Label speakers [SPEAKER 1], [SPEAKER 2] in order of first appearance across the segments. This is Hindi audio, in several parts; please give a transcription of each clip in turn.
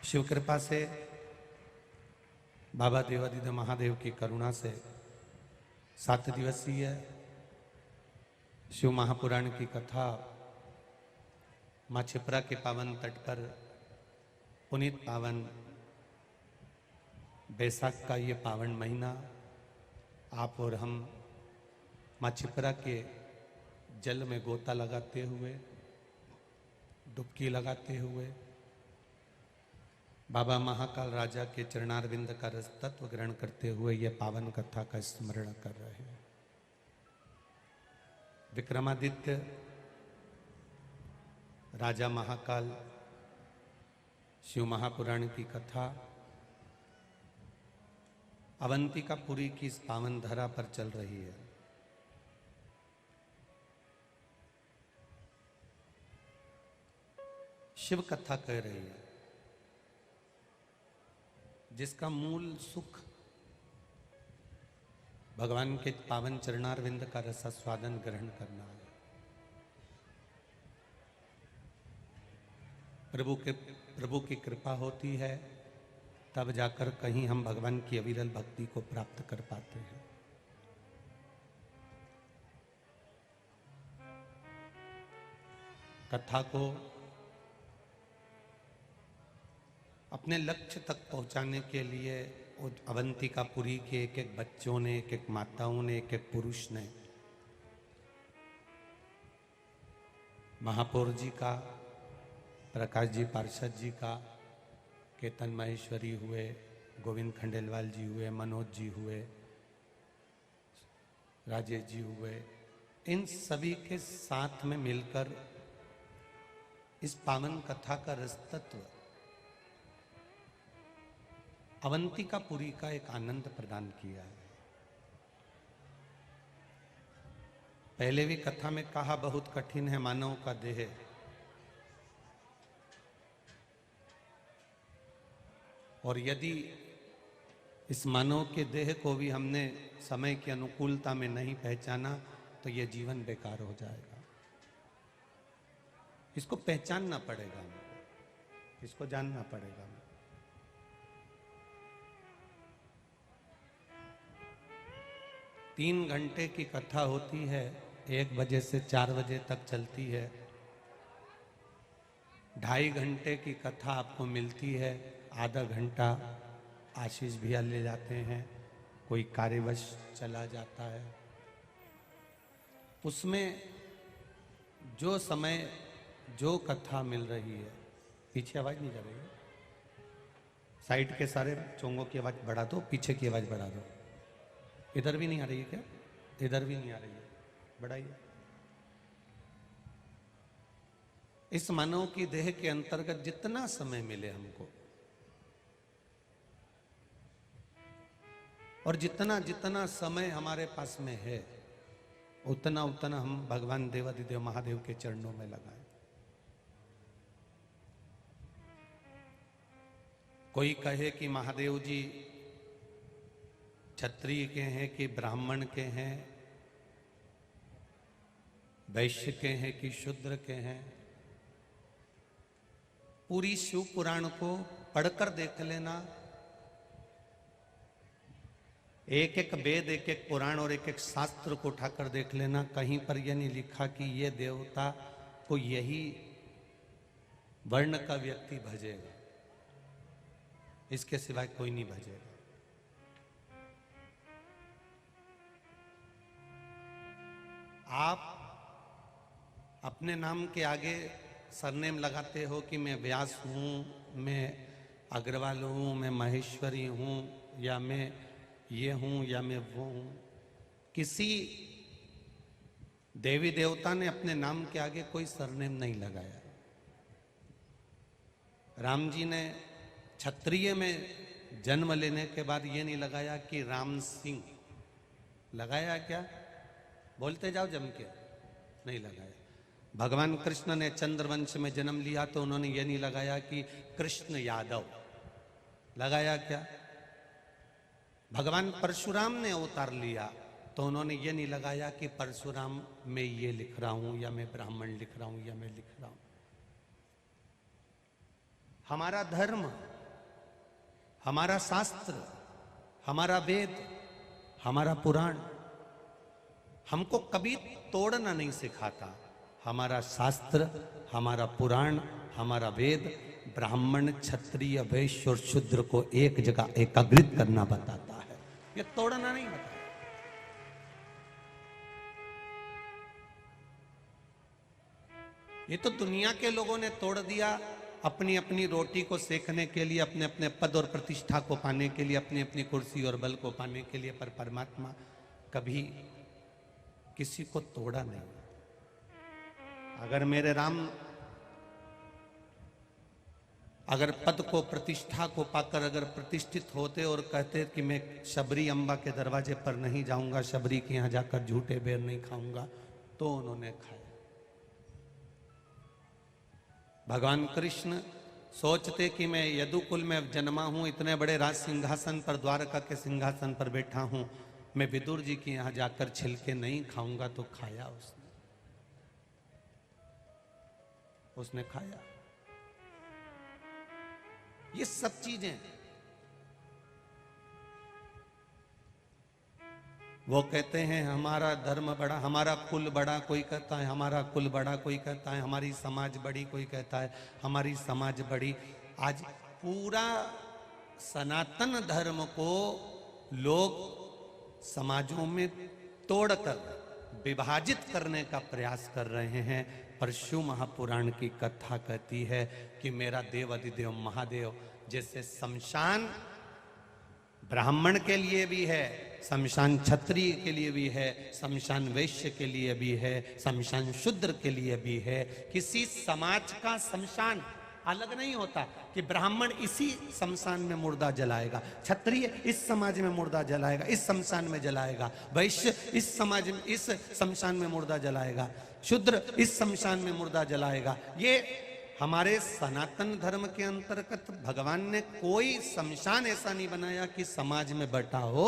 [SPEAKER 1] शिव कृपा से, बाबा देवादिदेव महादेव की करुणा से 7 दिवसीय शिव महापुराण की कथा माँ छिपरा के पावन तट पर पुनीत पावन बैसाख का ये पावन महीना आप और हम माँ छिपरा के जल में गोता लगाते हुए, डुबकी लगाते हुए बाबा महाकाल राजा के चरणारविंद का रस तत्व ग्रहण करते हुए यह पावन कथा का स्मरण कर रहे हैं। विक्रमादित्य राजा महाकाल शिव महापुराण की कथा अवंतिकापुरी की इस पावन धरा पर चल रही है। शिव कथा कह रही है जिसका मूल सुख भगवान के पावन चरणारविंद का रसास्वादन ग्रहण करना है। प्रभु की कृपा होती है तब जाकर कहीं हम भगवान की अविरल भक्ति को प्राप्त कर पाते हैं। कथा को अपने लक्ष्य तक पहुंचाने के लिए अवंतिकापुरी के एक एक बच्चों ने, एक एक माताओं ने, एक एक पुरुष ने महापौर जी का, प्रकाश जी पार्षद जी का, केतन महेश्वरी हुए, गोविंद खंडेलवाल जी हुए, मनोज जी हुए, राजेश जी हुए, इन सभी के साथ में मिलकर इस पावन कथा का रस तत्व अवंतिकापुरी का एक आनंद प्रदान किया है। पहले भी कथा में कहा बहुत कठिन है मानव का देह, और यदि इस मानव के देह को भी हमने समय की अनुकूलता में नहीं पहचाना तो यह जीवन बेकार हो जाएगा। इसको पहचानना पड़ेगा, इसको जानना पड़ेगा। 3 घंटे की कथा होती है, 1 बजे से 4 बजे तक चलती है। 2.5 घंटे की कथा आपको मिलती है, आधा घंटा आशीष भैया ले जाते हैं, कोई कार्यवश चला जाता है। उसमें जो समय जो कथा मिल रही है, पीछे आवाज नहीं जा रही है, साइड के सारे चोंगों की आवाज बढ़ा दो, पीछे की आवाज बढ़ा दो। इधर भी नहीं आ रही है क्या? इधर भी नहीं आ रही है, बढ़ाइए। इस मानव की देह के अंतर्गत जितना समय मिले हमको, और जितना जितना समय हमारे पास में है, उतना उतना हम भगवान देवादिदेव महादेव के चरणों में लगाएं। कोई कहे कि महादेव जी क्षत्रिय के हैं कि ब्राह्मण के हैं, वैश्य के हैं कि शूद्र के हैं। पूरी शिव पुराण को पढ़कर देख लेना, एक एक वेद, एक एक पुराण और एक एक शास्त्र को उठाकर देख लेना। कहीं पर यह नहीं लिखा कि ये देवता को यही वर्ण का व्यक्ति भजेगा, इसके सिवाय कोई नहीं भजेगा। आप अपने नाम के आगे सरनेम लगाते हो कि मैं व्यास हूँ, मैं अग्रवाल हूँ, मैं महेश्वरी हूँ, या मैं ये हूँ, या मैं वो हूँ। किसी देवी देवता ने अपने नाम के आगे कोई सरनेम नहीं लगाया। राम जी ने क्षत्रिय में जन्म लेने के बाद ये नहीं लगाया कि राम सिंह, लगाया क्या? बोलते जाओ जम के, नहीं लगाया। भगवान कृष्ण ने चंद्रवंश में जन्म लिया तो उन्होंने ये नहीं लगाया कि कृष्ण यादव, लगाया क्या? भगवान परशुराम ने अवतार लिया तो उन्होंने ये नहीं लगाया कि परशुराम मैं ये लिख रहा हूं, या मैं ब्राह्मण लिख रहा हूं, या मैं लिख रहा हूं। हमारा धर्म हमारा शास्त्र, हमारा वेद, हमारा पुराण हमको कभी तोड़ना नहीं सिखाता। हमारा शास्त्र, हमारा पुराण, हमारा वेद ब्राह्मण, क्षत्रिय, वैश्य और शूद्र को एक जगह एकाग्रित करना बताता है, ये तोड़ना नहीं बताता। ये तो दुनिया के लोगों ने तोड़ दिया अपनी अपनी रोटी को सेकने के लिए, अपने अपने पद और प्रतिष्ठा को पाने के लिए, अपनी अपनी कुर्सी और बल को पाने के लिए, पर परमात्मा कभी किसी को तोड़ा नहीं। अगर मेरे राम अगर पद को, प्रतिष्ठा को पाकर अगर प्रतिष्ठित होते और कहते कि मैं शबरी अम्बा के दरवाजे पर नहीं जाऊंगा, शबरी के यहां जाकर झूठे बेर नहीं खाऊंगा, तो उन्होंने खाया। भगवान कृष्ण सोचते कि मैं यदुकुल में जन्मा हूं, इतने बड़े राज सिंहासन पर, द्वारका के सिंहासन पर बैठा हूं, मैं विदुर जी के यहां जाकर छिलके नहीं खाऊंगा, तो खाया उसने खाया। ये सब चीजें वो कहते हैं हमारा धर्म बड़ा, हमारा कुल बड़ा, कोई कहता है हमारा कुल बड़ा, कोई कहता है हमारी समाज बड़ी, कोई कहता है हमारी समाज बड़ी। आज पूरा सनातन धर्म को लोग समाजों में तोड़कर विभाजित करने का प्रयास कर रहे हैं। पर शिव महापुराण की कथा कहती है कि मेरा देव अधिदेव महादेव, जैसे शमशान ब्राह्मण के लिए भी है, शमशान क्षत्रिय के लिए भी है, शमशान वैश्य के लिए भी है, शमशान शूद्र के लिए भी है। किसी समाज का शमशान अलग नहीं होता कि ब्राह्मण इसी शमशान में मुर्दा जलाएगा, क्षत्रिय इस समाज में मुर्दा जलाएगा, इस शमशान में जलाएगा, वैश्य इस समाज में, इस शमशान में मुर्दा जलाएगा, शूद्र इस शमशान में मुर्दा जलाएगा। ये हमारे सनातन धर्म के अंतर्गत भगवान ने कोई शमशान ऐसा नहीं बनाया कि समाज में बटा हो।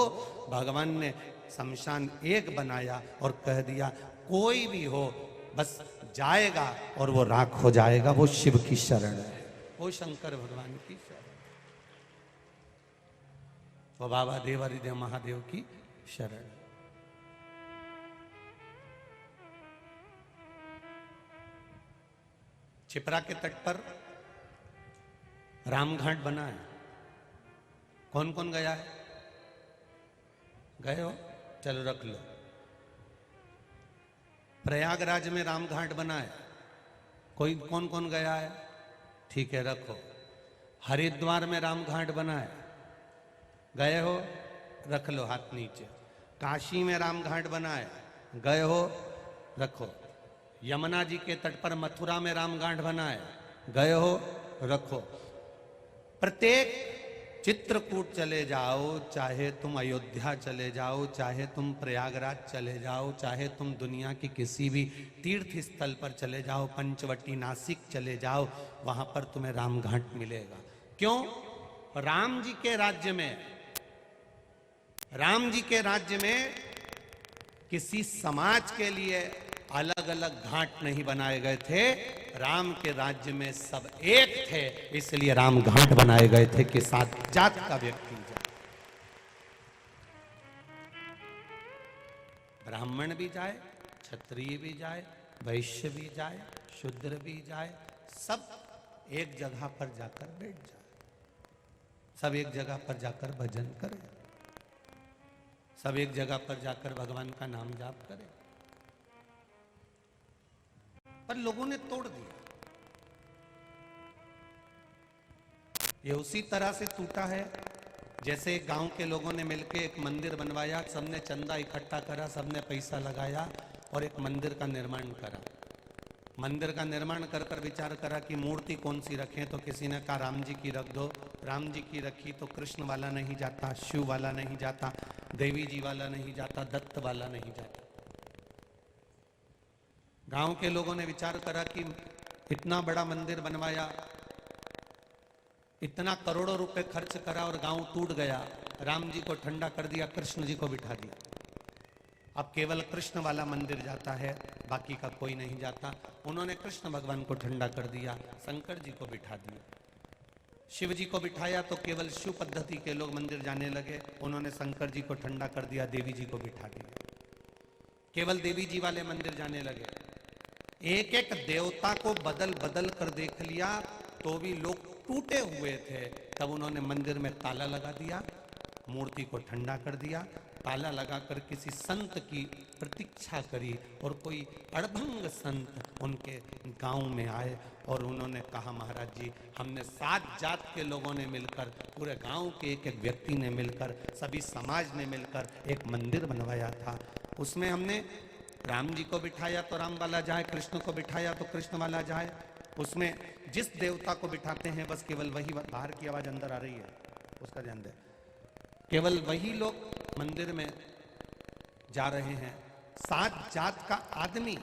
[SPEAKER 1] भगवान ने शमशान एक बनाया और कह दिया कोई भी हो बस जाएगा और वो राख हो जाएगा। वो शिव की शरण है, वो शंकर भगवान की शरण, वो बाबा देवादिदेव महादेव की शरण। छिपरा के तट पर रामघाट बना है। कौन कौन गया है? गए हो? चलो रख लो। प्रयागराज में रामघाट बना है, कोई कौन कौन गया है? ठीक है रखो। हरिद्वार में रामघाट बना है, गए हो? रख लो, हाथ नीचे। काशी में रामघाट बना है, गए हो? रखो। यमुना जी के तट पर मथुरा में रामघाट बना है, गए हो? रखो। प्रत्येक चित्रकूट चले जाओ, चाहे तुम अयोध्या चले जाओ, चाहे तुम प्रयागराज चले जाओ, चाहे तुम दुनिया की किसी भी तीर्थ स्थल पर चले जाओ, पंचवटी नासिक चले जाओ, वहां पर तुम्हें रामघाट मिलेगा। क्यों? राम जी के राज्य में, राम जी के राज्य में किसी समाज के लिए अलग अलग घाट नहीं बनाए गए थे। राम के राज्य में सब एक थे, इसलिए राम घाट बनाए गए थे कि सात जात का व्यक्ति जाए, ब्राह्मण भी जाए, क्षत्रिय भी जाए, वैश्य भी जाए, शूद्र भी जाए, सब एक जगह पर जाकर बैठ जाए, सब एक जगह पर जाकर भजन करें, सब एक जगह पर जाकर भगवान का नाम जाप करें। पर लोगों ने तोड़ दिया। ये उसी तरह से टूटा है जैसे गांव के लोगों ने मिलकर एक मंदिर बनवाया, सबने चंदा इकट्ठा करा, सबने पैसा लगाया और एक मंदिर का निर्माण करा। मंदिर का निर्माण कर कर विचार करा कि मूर्ति कौन सी रखें, तो किसी ने कहा राम जी की रख दो। राम जी की रखी तो कृष्ण वाला नहीं जाता, शिव वाला नहीं जाता, देवी जी वाला नहीं जाता, दत्त वाला नहीं जाता। गांव के लोगों ने विचार करा कि इतना बड़ा मंदिर बनवाया, इतना करोड़ों रुपए खर्च करा और गांव टूट गया। राम जी को ठंडा कर दिया, कृष्ण जी को बिठा दिया। अब केवल कृष्ण वाला मंदिर जाता है, बाकी का कोई नहीं जाता। उन्होंने कृष्ण भगवान को ठंडा कर दिया, शंकर जी को बिठा दिया। शिव जी को बिठाया तो केवल शिव पद्धति के लोग मंदिर जाने लगे। उन्होंने शंकर जी को ठंडा कर दिया, देवी जी को बिठा दिया, केवल देवी जी वाले मंदिर जाने लगे। एक एक देवता को बदल बदल कर देख लिया तो भी लोग टूटे हुए थे। तब उन्होंने मंदिर में ताला लगा दिया, मूर्ति को ठंडा कर दिया, ताला लगाकर किसी संत की प्रतीक्षा करी और कोई अड़भंग संत उनके गांव में आए और उन्होंने कहा, महाराज जी, हमने 7 जात के लोगों ने मिलकर, पूरे गांव के एक एक व्यक्ति ने मिलकर, सभी समाज ने मिलकर एक मंदिर बनवाया था। उसमें हमने राम जी को बिठाया तो राम वाला जाए, कृष्ण को बिठाया तो कृष्ण वाला जाए। उसमें जिस देवता को बिठाते हैं बस केवल वही, बाहर की आवाज अंदर आ रही है, उसका ध्यान दें, केवल वही लोग मंदिर में जा रहे हैं। 7 जात का आदमी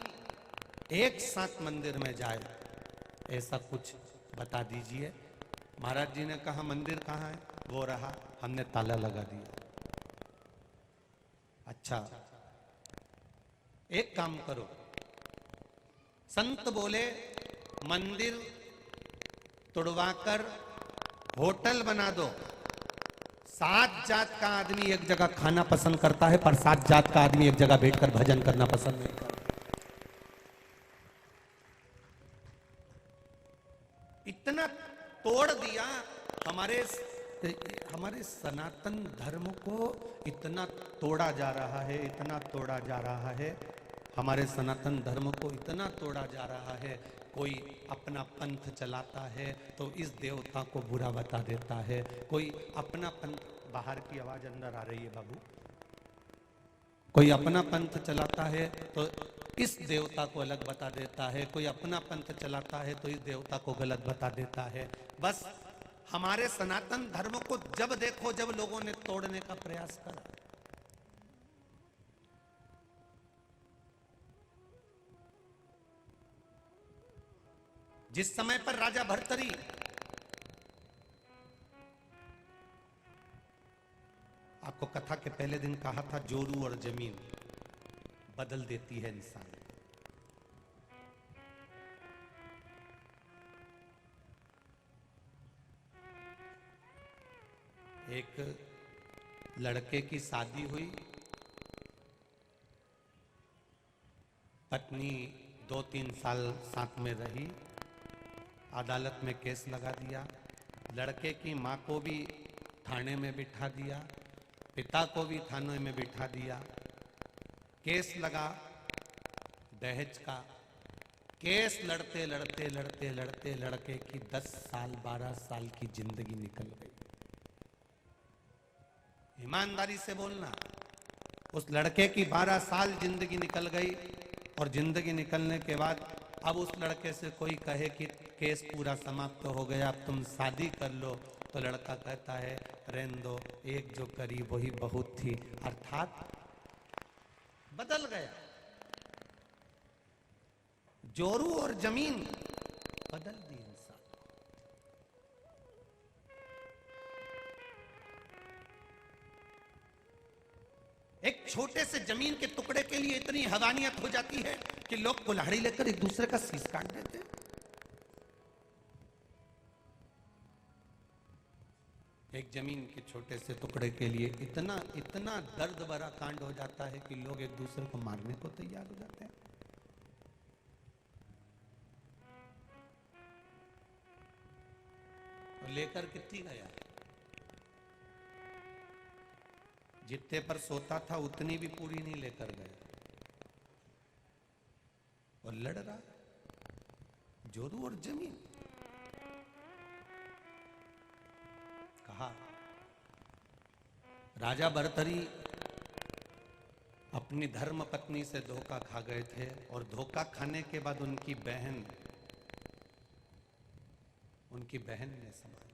[SPEAKER 1] एक साथ मंदिर में जाए, ऐसा कुछ बता दीजिए। महाराज जी ने कहा, मंदिर कहाँ है? वो रहा, हमने ताला लगा दिया। अच्छा, एक काम करो, संत बोले मंदिर तोड़वाकर होटल बना दो। 7 जात का आदमी एक जगह खाना पसंद करता है, पर 7 जात का आदमी एक जगह बैठकर भजन करना पसंद नहीं करता। इतना तोड़ दिया हमारे सनातन धर्म को, इतना तोड़ा जा रहा है, इतना तोड़ा जा रहा है, हमारे सनातन धर्म को इतना तोड़ा जा रहा है। कोई अपना पंथ चलाता है तो इस देवता को बुरा बता देता है, कोई अपना पंथ, बाहर की आवाज अंदर आ रही है बाबू, कोई अपना पंथ चलाता है तो इस देवता को अलग बता देता है, कोई अपना पंथ चलाता है तो इस देवता को गलत बता देता है। बस हमारे सनातन धर्म को जब देखो, जब लोगों ने तोड़ने का प्रयास करा, जिस समय पर राजा भर्तरी आपको कथा के पहले दिन कहा था, जोरू और जमीन बदल देती है इंसान। एक लड़के की शादी हुई, पत्नी 2-3 साल साथ में रही, अदालत में केस लगा दिया, लड़के की माँ को भी थाने में बिठा दिया, पिता को भी थाने में बिठा दिया, केस लगा दहेज का। केस लड़ते लड़ते लड़ते लड़ते लड़के की 10 साल 12 साल की जिंदगी निकल गई। ईमानदारी से बोलना, उस लड़के की 12 साल जिंदगी निकल गई और जिंदगी निकलने के बाद अब उस लड़के से कोई कहे कि केस पूरा समाप्त हो गया, अब तुम शादी कर लो, तो लड़का कहता है, रहने दो, एक जो करी वही बहुत थी। अर्थात बदल गया, जोरू और जमीन बदल दी इंसान। एक छोटे से जमीन के टुकड़े के लिए इतनी हवानियत हो जाती है कि लोग कुल्हाड़ी लेकर एक दूसरे का शीश काट देते हैं। एक जमीन के छोटे से टुकड़े के लिए इतना इतना दर्द भरा कांड हो जाता है कि लोग एक दूसरे को मारने को तैयार हो जाते हैं। और लेकर कितनी गया, जितने पर सोता था उतनी भी पूरी नहीं लेकर गया और लड़ रहा, जोरू और जमीन। कहा राजा भर्तरी अपनी धर्म पत्नी से धोखा खा गए थे और धोखा खाने के बाद उनकी बहन ने संभाला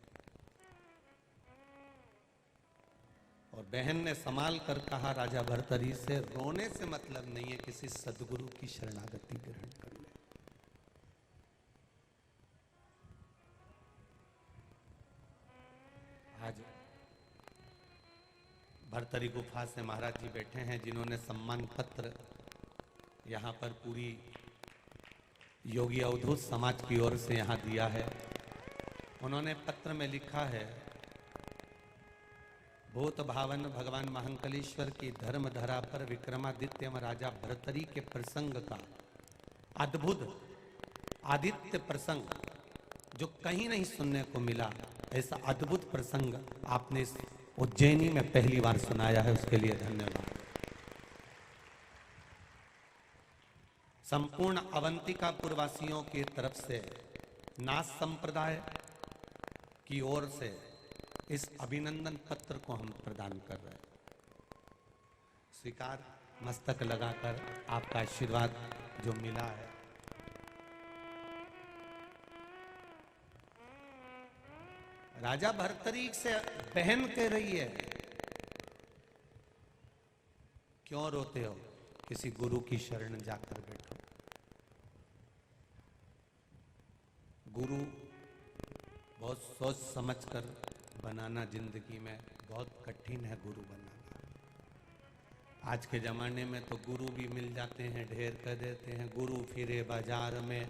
[SPEAKER 1] और बहन ने संभाल कर कहा राजा भर्तरी से, रोने से मतलब नहीं है, किसी सदगुरु की शरणागति ग्रहण कर ले। आज भर्तरी गुफा से महाराज जी बैठे हैं, जिन्होंने सम्मान पत्र यहाँ पर पूरी योगी अवधूत समाज की ओर से यहाँ दिया है। उन्होंने पत्र में लिखा है, भूत भावन भगवान महांकलेश्वर की धर्म धरा पर विक्रमादित्य राजा भर्तरी के प्रसंग का अद्भुत आदित्य प्रसंग जो कहीं नहीं सुनने को मिला, ऐसा अद्भुत प्रसंग आपने इस उज्जैनी में पहली बार सुनाया है, उसके लिए धन्यवाद। संपूर्ण अवंतिकापुर वासियों की तरफ से नाथ संप्रदाय की ओर से इस अभिनंदन पत्र को हम प्रदान कर रहे हैं। स्वीकार, मस्तक लगाकर आपका आशीर्वाद जो मिला है। राजा भर्तरी से बहन कह रही है, क्यों रोते हो, किसी गुरु की शरण जाकर बैठो। गुरु बहुत सोच समझकर बनाना जिंदगी में बहुत कठिन है, गुरु बनाना। आज के जमाने में तो गुरु भी मिल जाते हैं, ढेर कर देते हैं। गुरु फिरे बाजार में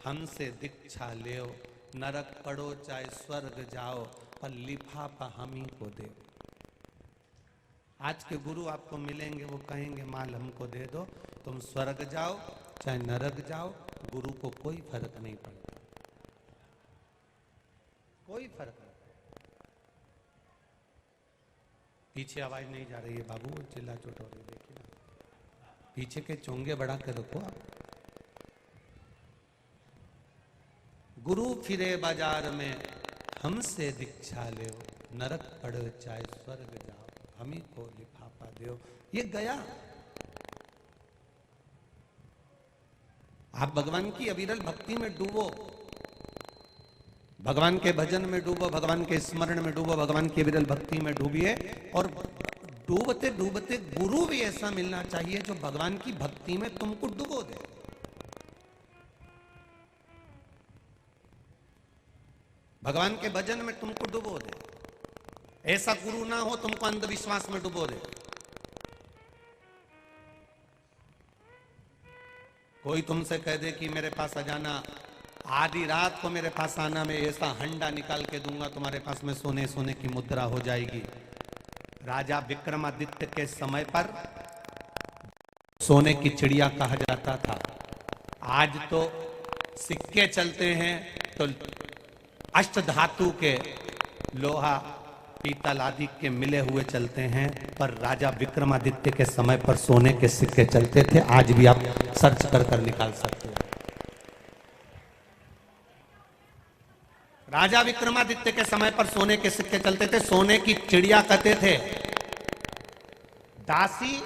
[SPEAKER 1] हमसे दीक्षा ले, नरक पड़ो चाहे स्वर्ग जाओ, पर लिफाफा हम ही को दे। आज के गुरु आपको मिलेंगे, वो कहेंगे माल हमको दे दो, तुम स्वर्ग जाओ चाहे नरक जाओ, गुरु को कोई फर्क नहीं पड़ता, कोई फर्क नहीं। पीछे आवाज नहीं जा रही है बाबू, चिल्ला चोट हो रही, देखिए पीछे के चोंगे बढ़ा के रखो आप। गुरु फिरे बाजार में हमसे दीक्षा ले, नरक पड़ो चाहे स्वर्ग जाओ, हम ही को लिफाफा दो। ये गया। आप भगवान की अविरल भक्ति में डूबो, भगवान के भजन में डूबो, भगवान के स्मरण में डूबो, भगवान की विरल भक्ति में डूबिए। और डूबते डूबते गुरु भी ऐसा मिलना चाहिए जो भगवान की भक्ति में तुमको डुबो दे। भगवान के भजन में तुमको डुबो दे। ऐसा गुरु ना हो तुमको अंधविश्वास में डुबो दे। कोई तुमसे कह दे कि मेरे पास आ जाना, आधी रात को मेरे पास आना, मैं ऐसा हंडा निकाल के दूंगा तुम्हारे पास में, सोने सोने की मुद्रा हो जाएगी। राजा विक्रमादित्य के समय पर सोने की चिड़िया कहा जाता था। आज तो सिक्के चलते हैं तो अष्ट धातु के, लोहा पीतल आदि के मिले हुए चलते हैं, पर राजा विक्रमादित्य के समय पर सोने के सिक्के चलते थे। आज भी आप सर्च कर निकाल सकते हो। राजा विक्रमादित्य के समय पर सोने के सिक्के चलते थे। सोने की चिड़िया कहते थे। दासी,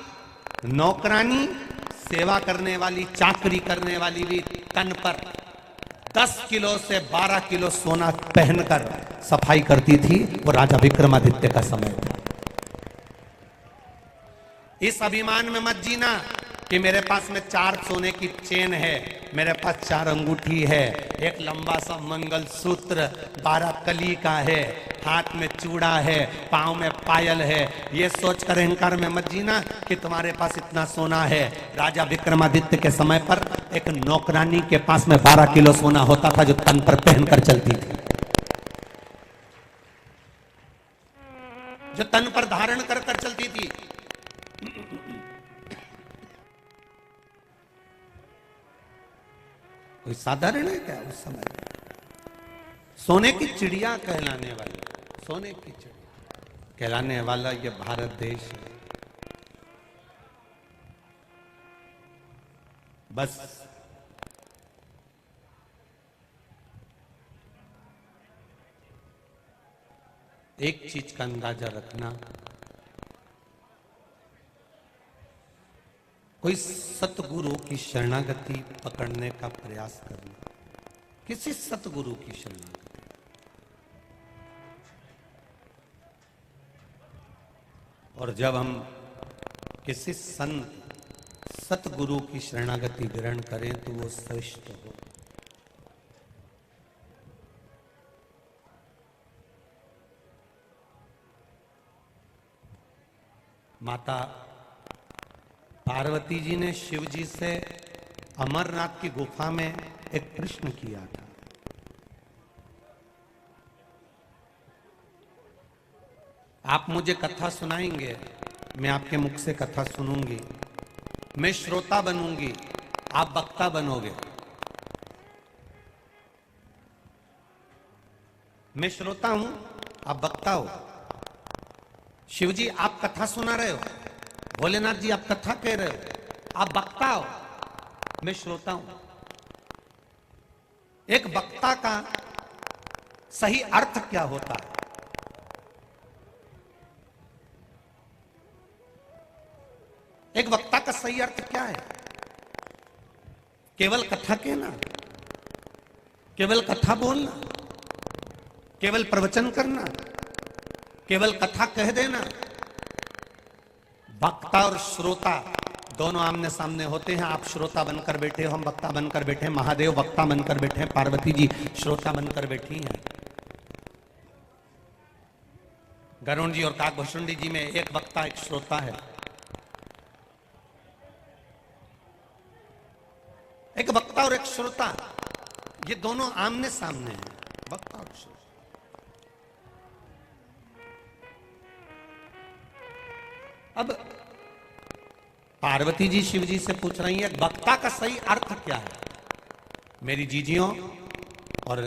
[SPEAKER 1] नौकरानी, सेवा करने वाली, चाकरी करने वाली भी तन पर 10 किलो से 12 किलो सोना पहनकर सफाई करती थी। वो राजा विक्रमादित्य का समय था। इस अभिमान में मत जीना कि मेरे पास में 4 सोने की चेन है, मेरे पास 4 अंगूठी है, एक लंबा सा मंगलसूत्र 12 कली का है, हाथ में चूड़ा है, पांव में पायल है। ये सोचकर अहंकार में मत जीना कि तुम्हारे पास इतना सोना है। राजा विक्रमादित्य के समय पर एक नौकरानी के पास में 12 किलो सोना होता था, जो तन पर पहनकर चलती थी, जो तन पर धारण कर चलती थी। कोई साधारण है क्या उस समय? सोने की चिड़िया कहलाने वाली, सोने की चिड़िया कहलाने वाला ये भारत देश है। बस एक चीज का अंदाजा रखना, कोई सतगुरु की शरणागति पकड़ने का प्रयास करना, किसी सतगुरु की शरणागति। और जब हम किसी संत सतगुरु की शरणागति ग्रहण करें तो वो श्रेष्ठ हो। माता पार्वती जी ने शिव जी से अमरनाथ की गुफा में एक प्रश्न किया था। आप मुझे कथा सुनाएंगे, मैं आपके मुख से कथा सुनूंगी, मैं श्रोता बनूंगी, आप वक्ता बनोगे। मैं श्रोता हूं, आप वक्ता हो। शिव जी आप कथा सुना रहे हो, भोलेनाथ जी आप कथा कह रहे हो, आप वक्ता हो, मैं श्रोता हूं। एक वक्ता का सही अर्थ क्या होता है? एक वक्ता का सही अर्थ क्या है? केवल कथा कहना, केवल कथा बोलना, केवल प्रवचन करना, केवल कथा कह देना? वक्ता और श्रोता दोनों आमने सामने होते हैं। आप श्रोता बनकर बैठे हो, हम वक्ता बनकर बैठे हैं, महादेव वक्ता बनकर बैठे हैं, पार्वती जी श्रोता बनकर बैठी हैं। गरुण जी और काकभूषुंडी जी में एक वक्ता एक श्रोता है। एक वक्ता और एक श्रोता, ये दोनों आमने सामने हैं, वक्ता और श्रोता। अब पार्वती जी शिव जी से पूछ रही है वक्ता का सही अर्थ क्या है? मेरी जीजियों और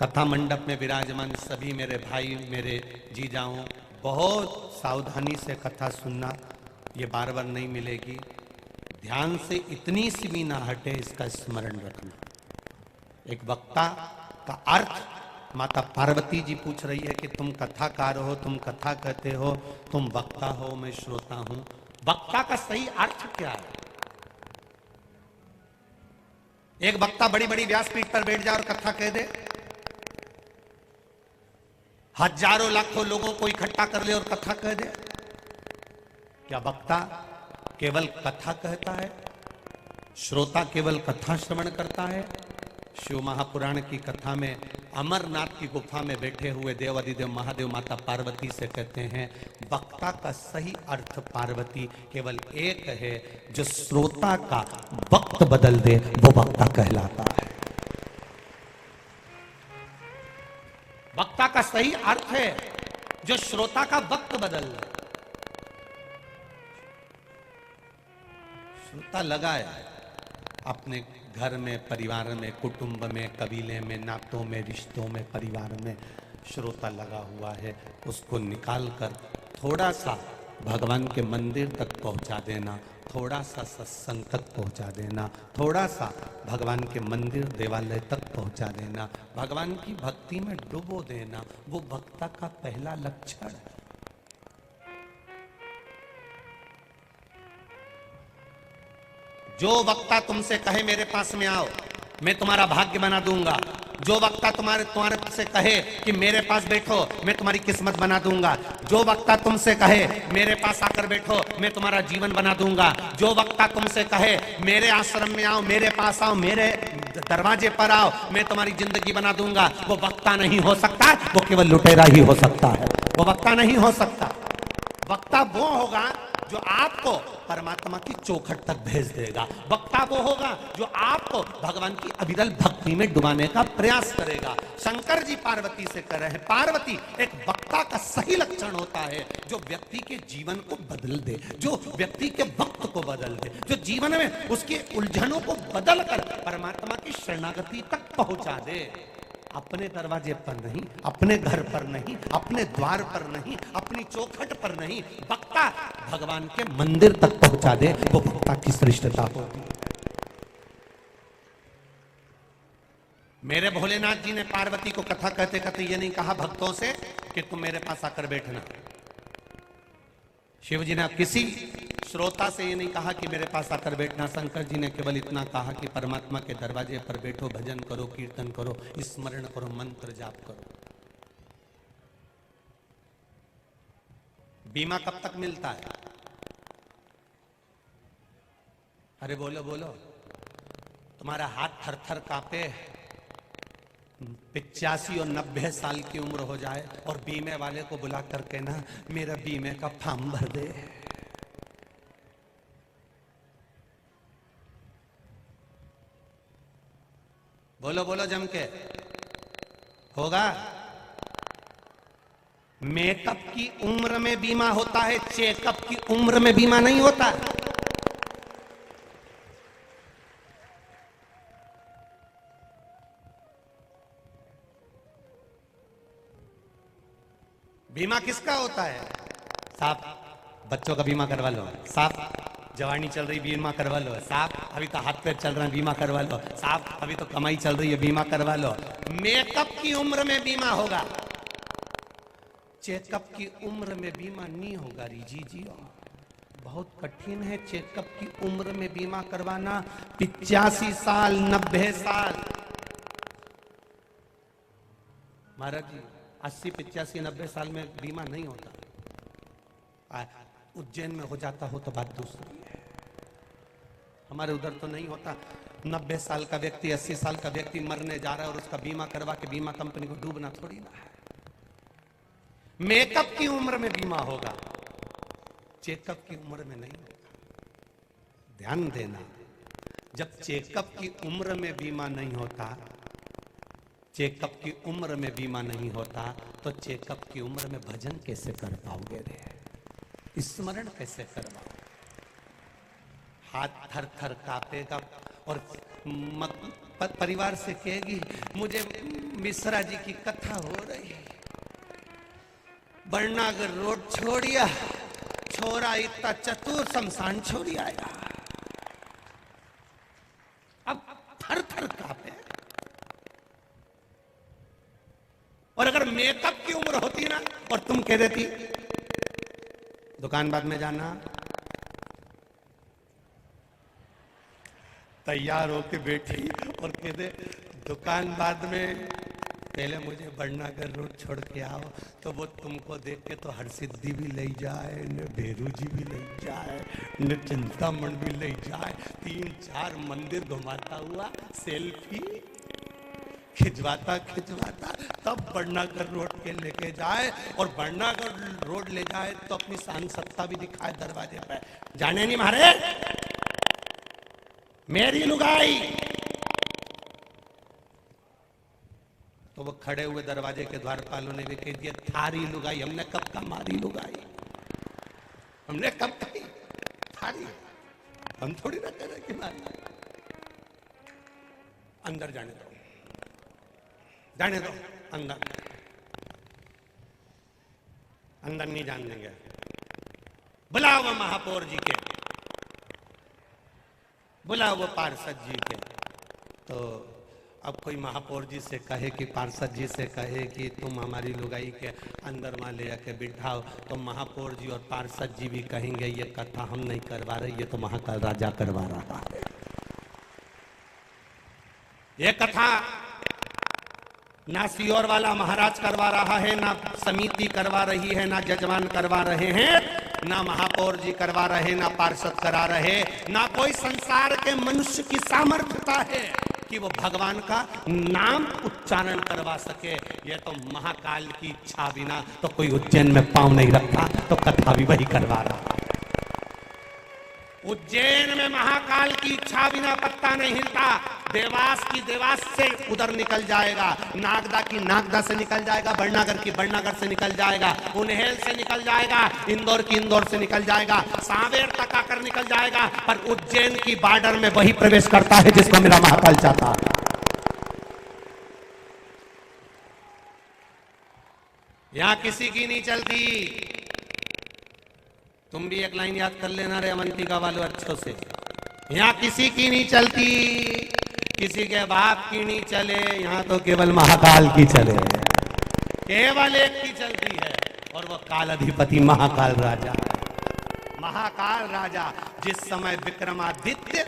[SPEAKER 1] कथा मंडप में विराजमान सभी मेरे भाई, मेरे जीजाओं, बहुत सावधानी से कथा सुनना, ये बार बार नहीं मिलेगी। ध्यान से इतनी सी भी ना हटे, इसका स्मरण रखना। एक वक्ता का अर्थ माता पार्वती जी पूछ रही है कि तुम कथाकार हो, तुम कथा कहते हो, तुम वक्ता हो, मैं श्रोता हूं। वक्ता का सही अर्थ क्या है? एक वक्ता बड़ी बड़ी व्यासपीठ पर बैठ जाए और कथा कह दे, हजारों लाखों लोगों को इकट्ठा कर ले और कथा कह दे। क्या वक्ता केवल कथा कहता है? श्रोता केवल कथा श्रवण करता है? शिव महापुराण की कथा में अमरनाथ की गुफा में बैठे हुए देवाधिदेव महादेव माता पार्वती से कहते हैं वक्ता का सही अर्थ पार्वती केवल एक है, जो श्रोता का वक्त बदल दे वो वक्ता कहलाता है। वक्ता का सही अर्थ है जो श्रोता का वक्त बदल दे। श्रोता लगा है अपने घर में, परिवार में, कुटुंब में, कबीले में, नातों में, रिश्तों में, परिवार में श्रोता लगा हुआ है। उसको निकाल कर थोड़ा सा भगवान के मंदिर तक पहुंचा देना, थोड़ा सा सत्संग तक पहुंचा देना, थोड़ा सा भगवान के मंदिर देवालय तक पहुंचा देना, भगवान की भक्ति में डुबो देना, वो वक्ता का पहला लक्षण है। जो वक्ता तुमसे कहे मेरे पास में आओ, मैं तुम्हारा भाग्य बना दूंगा, जो वक्ता तुम्हारे से कहे कि मेरे पास बैठो, मैं तुम्हारी किस्मत बना दूंगा, जो वक्ता तुमसे कहे मेरे पास आकर बैठो, मैं तुम्हारा जीवन बना दूंगा, जो वक्ता तुमसे कहे मेरे आश्रम में आओ, मेरे पास आओ, मेरे दरवाजे पर आओ, मैं तुम्हारी जिंदगी बना दूंगा, वो वक्ता नहीं हो सकता, वो केवल लुटेरा ही हो सकता है। वो वक्ता नहीं हो सकता। वक्ता वो होगा जो आपको परमात्मा की चौखट तक भेज देगा। वक्ता वो होगा जो आपको भगवान की अविरल भक्ति में डुबाने का प्रयास करेगा। शंकर जी पार्वती से कर रहे हैं, पार्वती एक वक्ता का सही लक्षण होता है जो व्यक्ति के जीवन को बदल दे, जो व्यक्ति के वक्त को बदल दे, जो जीवन में उसके उलझनों को बदल कर परमात्मा की शरणागति तक पहुंचा दे। अपने दरवाजे पर नहीं, अपने घर पर नहीं, अपने द्वार पर नहीं, अपनी चौखट पर नहीं, वक्ता भगवान के मंदिर तक पहुंचा दे, वो वक्ता की श्रेष्ठता होती है। मेरे भोलेनाथ जी ने पार्वती को कथा कहते कहते ये नहीं कहा भक्तों से कि तुम मेरे पास आकर बैठना। शिव जी ने किसी श्रोता से ये नहीं कहा कि मेरे पास आकर बैठना। शंकर जी ने केवल इतना कहा कि परमात्मा के दरवाजे पर बैठो, भजन करो, कीर्तन करो, स्मरण करो, मंत्र जाप करो। बीमा कब तक मिलता है? अरे बोलो बोलो, तुम्हारा हाथ थर थर कांपे, 85 और 90 साल की उम्र हो जाए और बीमे वाले को बुला कर कहना मेरा बीमे का फॉर्म भर दे। बोलो बोलो जम के, होगा? मेकअप की उम्र में बीमा होता है, चेकअप की उम्र में बीमा नहीं होता। बीमा किसका होता है? साहब बच्चों का बीमा करवा लो, साहब जवानी चल रही बीमा करवा लो, साहब अभी तो हाथ पैर चल रहा है बीमा करवा लो, साहब अभी तो कमाई चल रही है बीमा करवा लो। मेकअप की उम्र में बीमा होगा, चेकअप की उम्र में बीमा नहीं होगा। रिजी जी बहुत कठिन है चेकअप की उम्र में बीमा करवाना। 85 साल 90 साल महाराज जी 80 85 90 साल में बीमा नहीं होता। उज्जैन में हो जाता हो तो बात दूसरी है, हमारे उधर तो नहीं होता। 90 साल का व्यक्ति 80 साल का व्यक्ति मरने जा रहा है और उसका बीमा करवा के बीमा कंपनी को डूबना थोड़ी ना है। मेकअप की उम्र में बीमा होगा, चेकअप की उम्र में नहीं होगा। ध्यान देना, जब चेकअप की उम्र में बीमा नहीं होता, चेकअप की उम्र में बीमा नहीं होता तो चेकअप की उम्र में भजन कैसे कर पाओगे रे? स्मरण कैसे करवाओ? हाथ थर थर कांपेगा और परिवार से कहेगी मुझे मिश्रा जी की कथा हो रही, बरनागर रोड छोड़िया, छोरा इतना चतुर शमशान छोड़ी आया। अब थर थर कांपे। और अगर मेकअप की उम्र होती ना और तुम कह देती दुकान बाद में जाना, तैयार होके बैठी और कह दे दुकान बाद में, पहले मुझे बरनागर रोड छोड़ के आओ, तो वो तुमको देख के तो हरसिद्धि भी ले जाए, न भेरू जी भी ले जाए, न चिंतामण भी ले जाए, 3-4 मंदिर घुमाता हुआ सेल्फी खिंचवाता खिंचवाता तब बरनागर रोड के लेके जाए, और बरनागर रोड ले जाए तो अपनी शान सत्ता भी दिखाए दरवाजे पे। जाने नहीं मारे मेरी लुगाई, तो वो खड़े हुए दरवाजे के द्वारपालों ने भी कह दिया थारी लुगाई। हमने कब का मारी लुगाई, हमने कब कही थारी, हम थोड़ी ना कह रहे कि मारी। अंदर जाने दो, जाने दो, अंदर अंदर नहीं जान देंगे। बुलाओ वो महापौर जी के, बुलाओ वो पार्षद जी के। तो अब कोई महापौर जी से कहे कि पार्षद जी से कहे कि तुम हमारी लुगाई के अंदर वहां ले आके बिठाओ, तो महापौर जी और पार्षद जी भी कहेंगे ये कथा हम नहीं करवा रहे, ये तो महाकाल राजा करवा रहा है। ये कथा ना सियोर वाला महाराज करवा रहा है, ना समिति करवा रही है, ना जजमान करवा रहे हैं, ना महापौर जी करवा रहे, ना पार्षद करा रहे, ना कोई संसार के मनुष्य की सामर्थ्यता है कि वो भगवान का नाम उच्चारण करवा सके। ये तो महाकाल की इच्छा बिना तो कोई उज्जैन में पांव नहीं रखता, तो कथा भी वही करवा रहा। उज्जैन में महाकाल की इच्छा बिना पत्ता नहीं हिलता। देवास की देवास से उधर निकल जाएगा, नागदा की नागदा से निकल जाएगा, बरनागर की बरनागर से निकल जाएगा, उन्हेल से निकल जाएगा, इंदौर की इंदौर से निकल जाएगा, सांवेर तक आकर निकल जाएगा, पर उज्जैन की बॉर्डर में वही प्रवेश करता है जिसको मेरा महाकाल चाहता है। यहां किसी की नहीं चलती। तुम भी एक लाइन याद कर लेना रे अवंतिका वालों अच्छों से। यहां किसी की नहीं चलती, किसी के बाप की नहीं चले, यहां तो केवल महाकाल की चले, केवल एक की चलती है, और वो काल अधिपति महाकाल राजा है। महाकाल राजा जिस समय विक्रमादित्य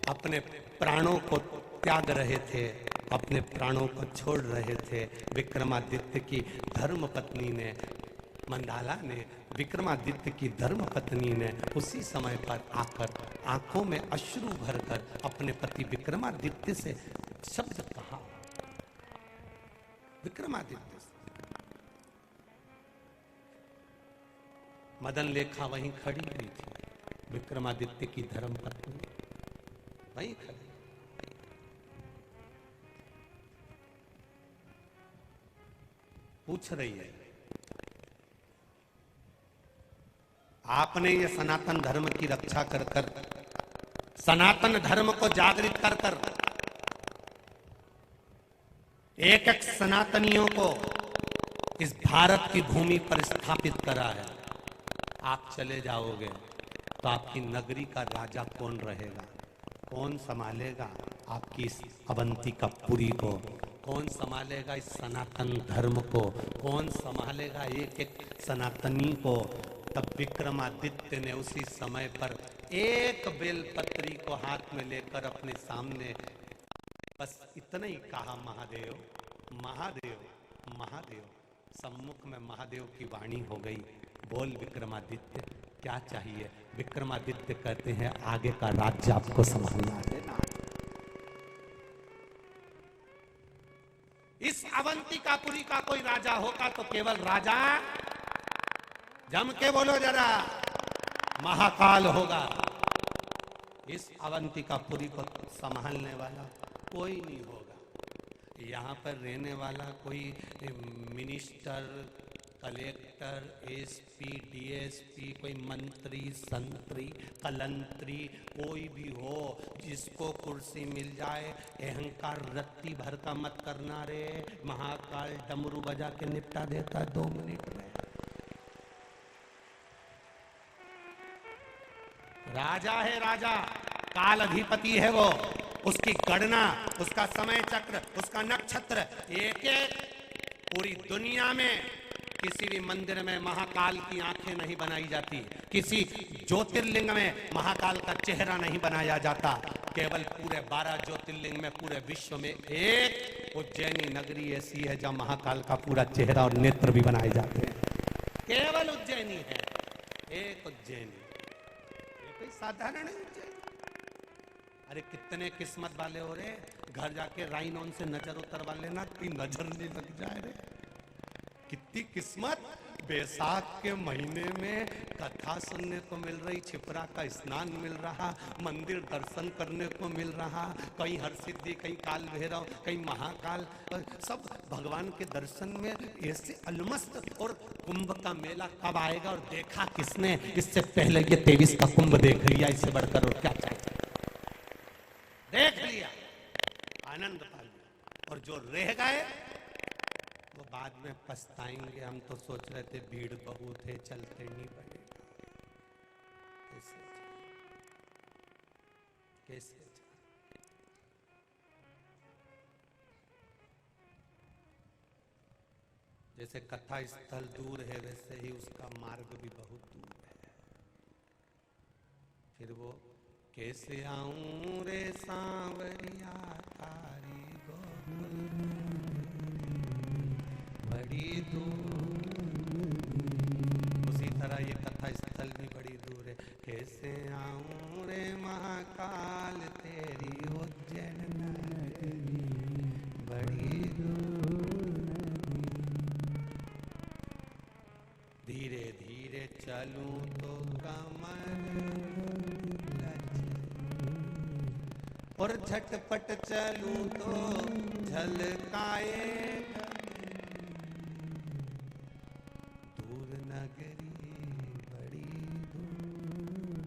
[SPEAKER 1] अपने प्राणों को त्याग रहे थे, अपने प्राणों को छोड़ रहे थे, विक्रमादित्य की धर्म पत्नी ने, मंडाला ने, विक्रमादित्य की धर्म पत्नी ने उसी समय पर आकर आंखों में अश्रु भरकर अपने पति विक्रमादित्य से शब्द कहा। विक्रमादित्य से मदन लेखा वहीं खड़ी हुई थी, विक्रमादित्य की धर्म पत्नी वहीं खड़ी, पूछ रही है आपने ये सनातन धर्म की रक्षा कर कर, सनातन धर्म को जागृत कर कर एक एक सनातनियों को इस भारत की भूमि पर स्थापित करा है। आप चले जाओगे तो आपकी नगरी का राजा कौन रहेगा? कौन संभालेगा आपकी इस अवंतिकापुरी को? कौन संभालेगा इस सनातन धर्म को? कौन संभालेगा एक एक सनातनी को? तब विक्रमादित्य ने उसी समय पर एक बेलपत्री को हाथ में लेकर अपने सामने बस इतना ही कहा, महादेव महादेव महादेव। सम्मुख में महादेव की वाणी हो गई, बोल विक्रमादित्य क्या चाहिए? विक्रमादित्य कहते हैं आगे का राज्य आपको संभालना देना। इस अवंतिकापुरी का कोई राजा होगा तो केवल राजा, जम के बोलो जरा, महाकाल होगा। इस अवंतिकापुरी को संभालने वाला कोई नहीं होगा। यहाँ पर रहने वाला कोई मिनिस्टर, कलेक्टर, एसपी, डीएसपी, कोई मंत्री, संतरी, कलंतरी, कोई भी हो, जिसको कुर्सी मिल जाए, अहंकार रत्ती भर का मत करना रे। महाकाल डमरू बजा के निपटा देता है 2 मिनट में। राजा है राजा, काल अधिपति है वो। उसकी गणना, उसका समय चक्र, उसका नक्षत्र एक एक, पूरी दुनिया में किसी भी मंदिर में महाकाल की आंखें नहीं बनाई जाती, किसी ज्योतिर्लिंग में महाकाल का चेहरा नहीं बनाया जाता। केवल पूरे 12 ज्योतिर्लिंग में पूरे विश्व में एक उज्जैनी नगरी ऐसी है जहां महाकाल का पूरा चेहरा और नेत्र भी बनाए जाते हैं। केवल उज्जैनी है, एक उज्जैनी। ये कोई साधारण है उज्जैनी? अरे कितने किस्मत वाले हो रे, घर जाके राइनॉन से नजर उतरवा लेना, कोई नजर नहीं लग जाए रे। कितनी किस्मत। बैसाख के महीने में कथा सुनने को मिल रही, छिपरा का स्नान मिल रहा, मंदिर दर्शन करने को मिल रहा, कहीं हरसिद्धि, कहीं काल भैरव, कहीं महाकाल, सब भगवान के दर्शन में ऐसे अलमस्त। और कुंभ का मेला कब आएगा और देखा किसने? इससे पहले ये 23 का कुंभ देख लिया, इससे बढ़कर और क्या चाहिए? देख लिया, आनंद पा लिया। और जो रह गए वो बाद में पछताएंगे। हम तो सोच रहे थे भीड़ बहुत है, चलते नहीं पड़ेगा। कैसे कैसे जैसे कथा स्थल दूर है, वैसे ही उसका मार्ग भी बहुत दूर है। फिर वो कैसे आऊं रे सांवरिया तारी गोकुल बड़ी दूर। उसी तरह ये कथा स्थल भी बड़ी दूर है। कैसे आऊं रे महाकाल तेरी उज्जैन नगरी बड़ी दूर। धीरे धीरे चलूं तो कमर और झटपट चलूं तो झलकाए दूर नगरी बड़ी दूर।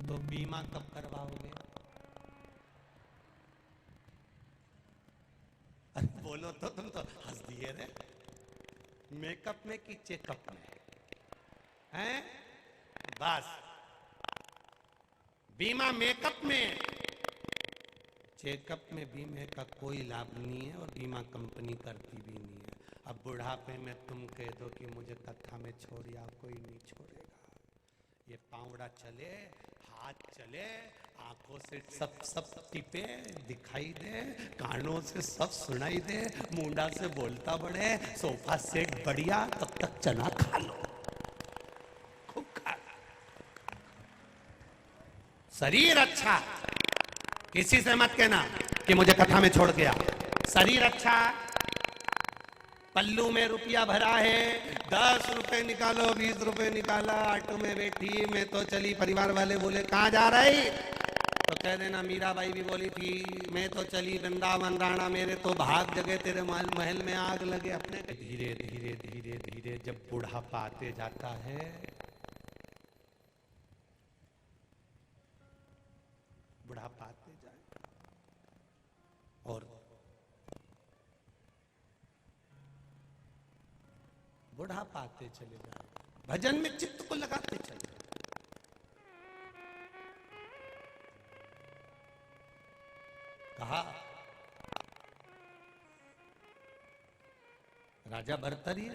[SPEAKER 1] तो बीमा कब करवाओगे? अरे बोलो तो, तुम तो हंस दिए रे। मेकअप में कि चेकअप में हैं? बस बीमा मेकअप में, चेकअप में बीमे का कोई लाभ नहीं है और बीमा कंपनी करती भी नहीं है। अब बुढ़ापे में तुम कह दो कि मुझे कथा में छोड़िए, कोई नहीं छोड़ेगा। ये पावड़ा चले, हाथ चले, आंखों से सब सब टिपे दिखाई दे, कानों से सब सुनाई दे, मुंडा से बोलता बढ़े, सोफा सेट बढ़िया, तब तक चना खा लो, खूब खा। शरीर अच्छा, किसी से मत कहना कि मुझे कथा में छोड़ गया। शरीर अच्छा, पल्लू में रुपया भरा है, 10 रुपए निकालो, 20 रुपए निकाला, ऑटो में बैठी, मैं तो चली। परिवार वाले बोले कहाँ जा रही? तो कह देना मीराबाई भी बोली थी, मैं तो चली वृंदावन राणा, मेरे तो भाग जगे, तेरे महल में आग लगे। अपने धीरे धीरे धीरे धीरे जब बुढ़ापा आते जाता है बुढ़ापा आते चले जाएगा, भजन में चित्त को लगाते चले। कहा राजा भर्तहरि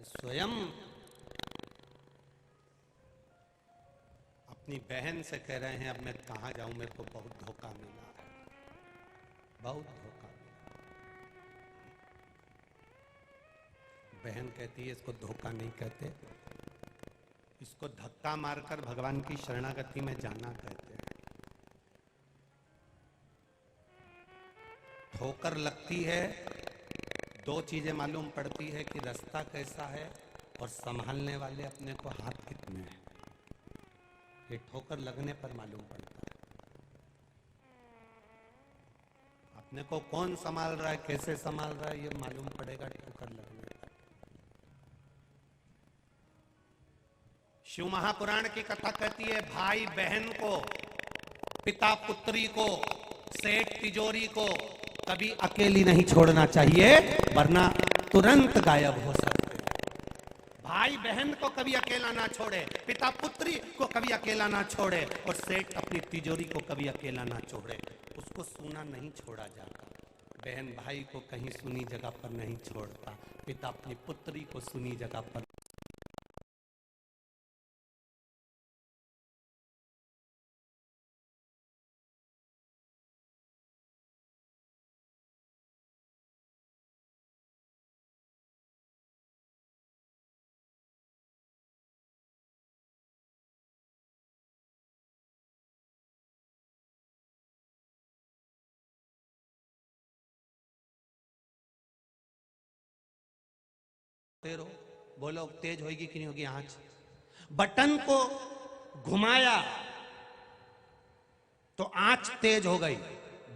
[SPEAKER 1] स्वयं अपनी बहन से कह रहे हैं अब मैं कहां जाऊं, मेरे को बहुत धोखा मिला है, बहुत धोखा मिला। बहन कहती है इसको धोखा नहीं कहते, इसको धक्का मारकर भगवान की शरणागति में जाना कहते हैं। ठोकर लगती है, दो चीजें मालूम पड़ती है कि रास्ता कैसा है और संभालने वाले अपने को हाथ कितने हैं। ये ठोकर लगने पर मालूम पड़ता है अपने को कौन संभाल रहा है, कैसे संभाल रहा है, ये मालूम पड़ेगा ठोकर लगने पर। शिव महापुराण की कथा कहती है भाई बहन को, पिता पुत्री को, सेठ तिजोरी को कभी अकेली नहीं छोड़ना चाहिए, वरना तुरंत गायब हो सकते हैं। भाई बहन को कभी अकेला ना छोड़े, पिता पुत्री को कभी अकेला ना छोड़े, और सेठ अपनी तिजोरी को कभी अकेला ना छोड़े। उसको सूना नहीं छोड़ा जाता। बहन भाई को कहीं सुनी जगह पर नहीं छोड़ता, पिता अपनी पुत्री को सुनी जगह पर। तेरो बोलो तेज होगी कि नहीं होगी आंच। बटन को घुमाया तो आंच तेज हो गई,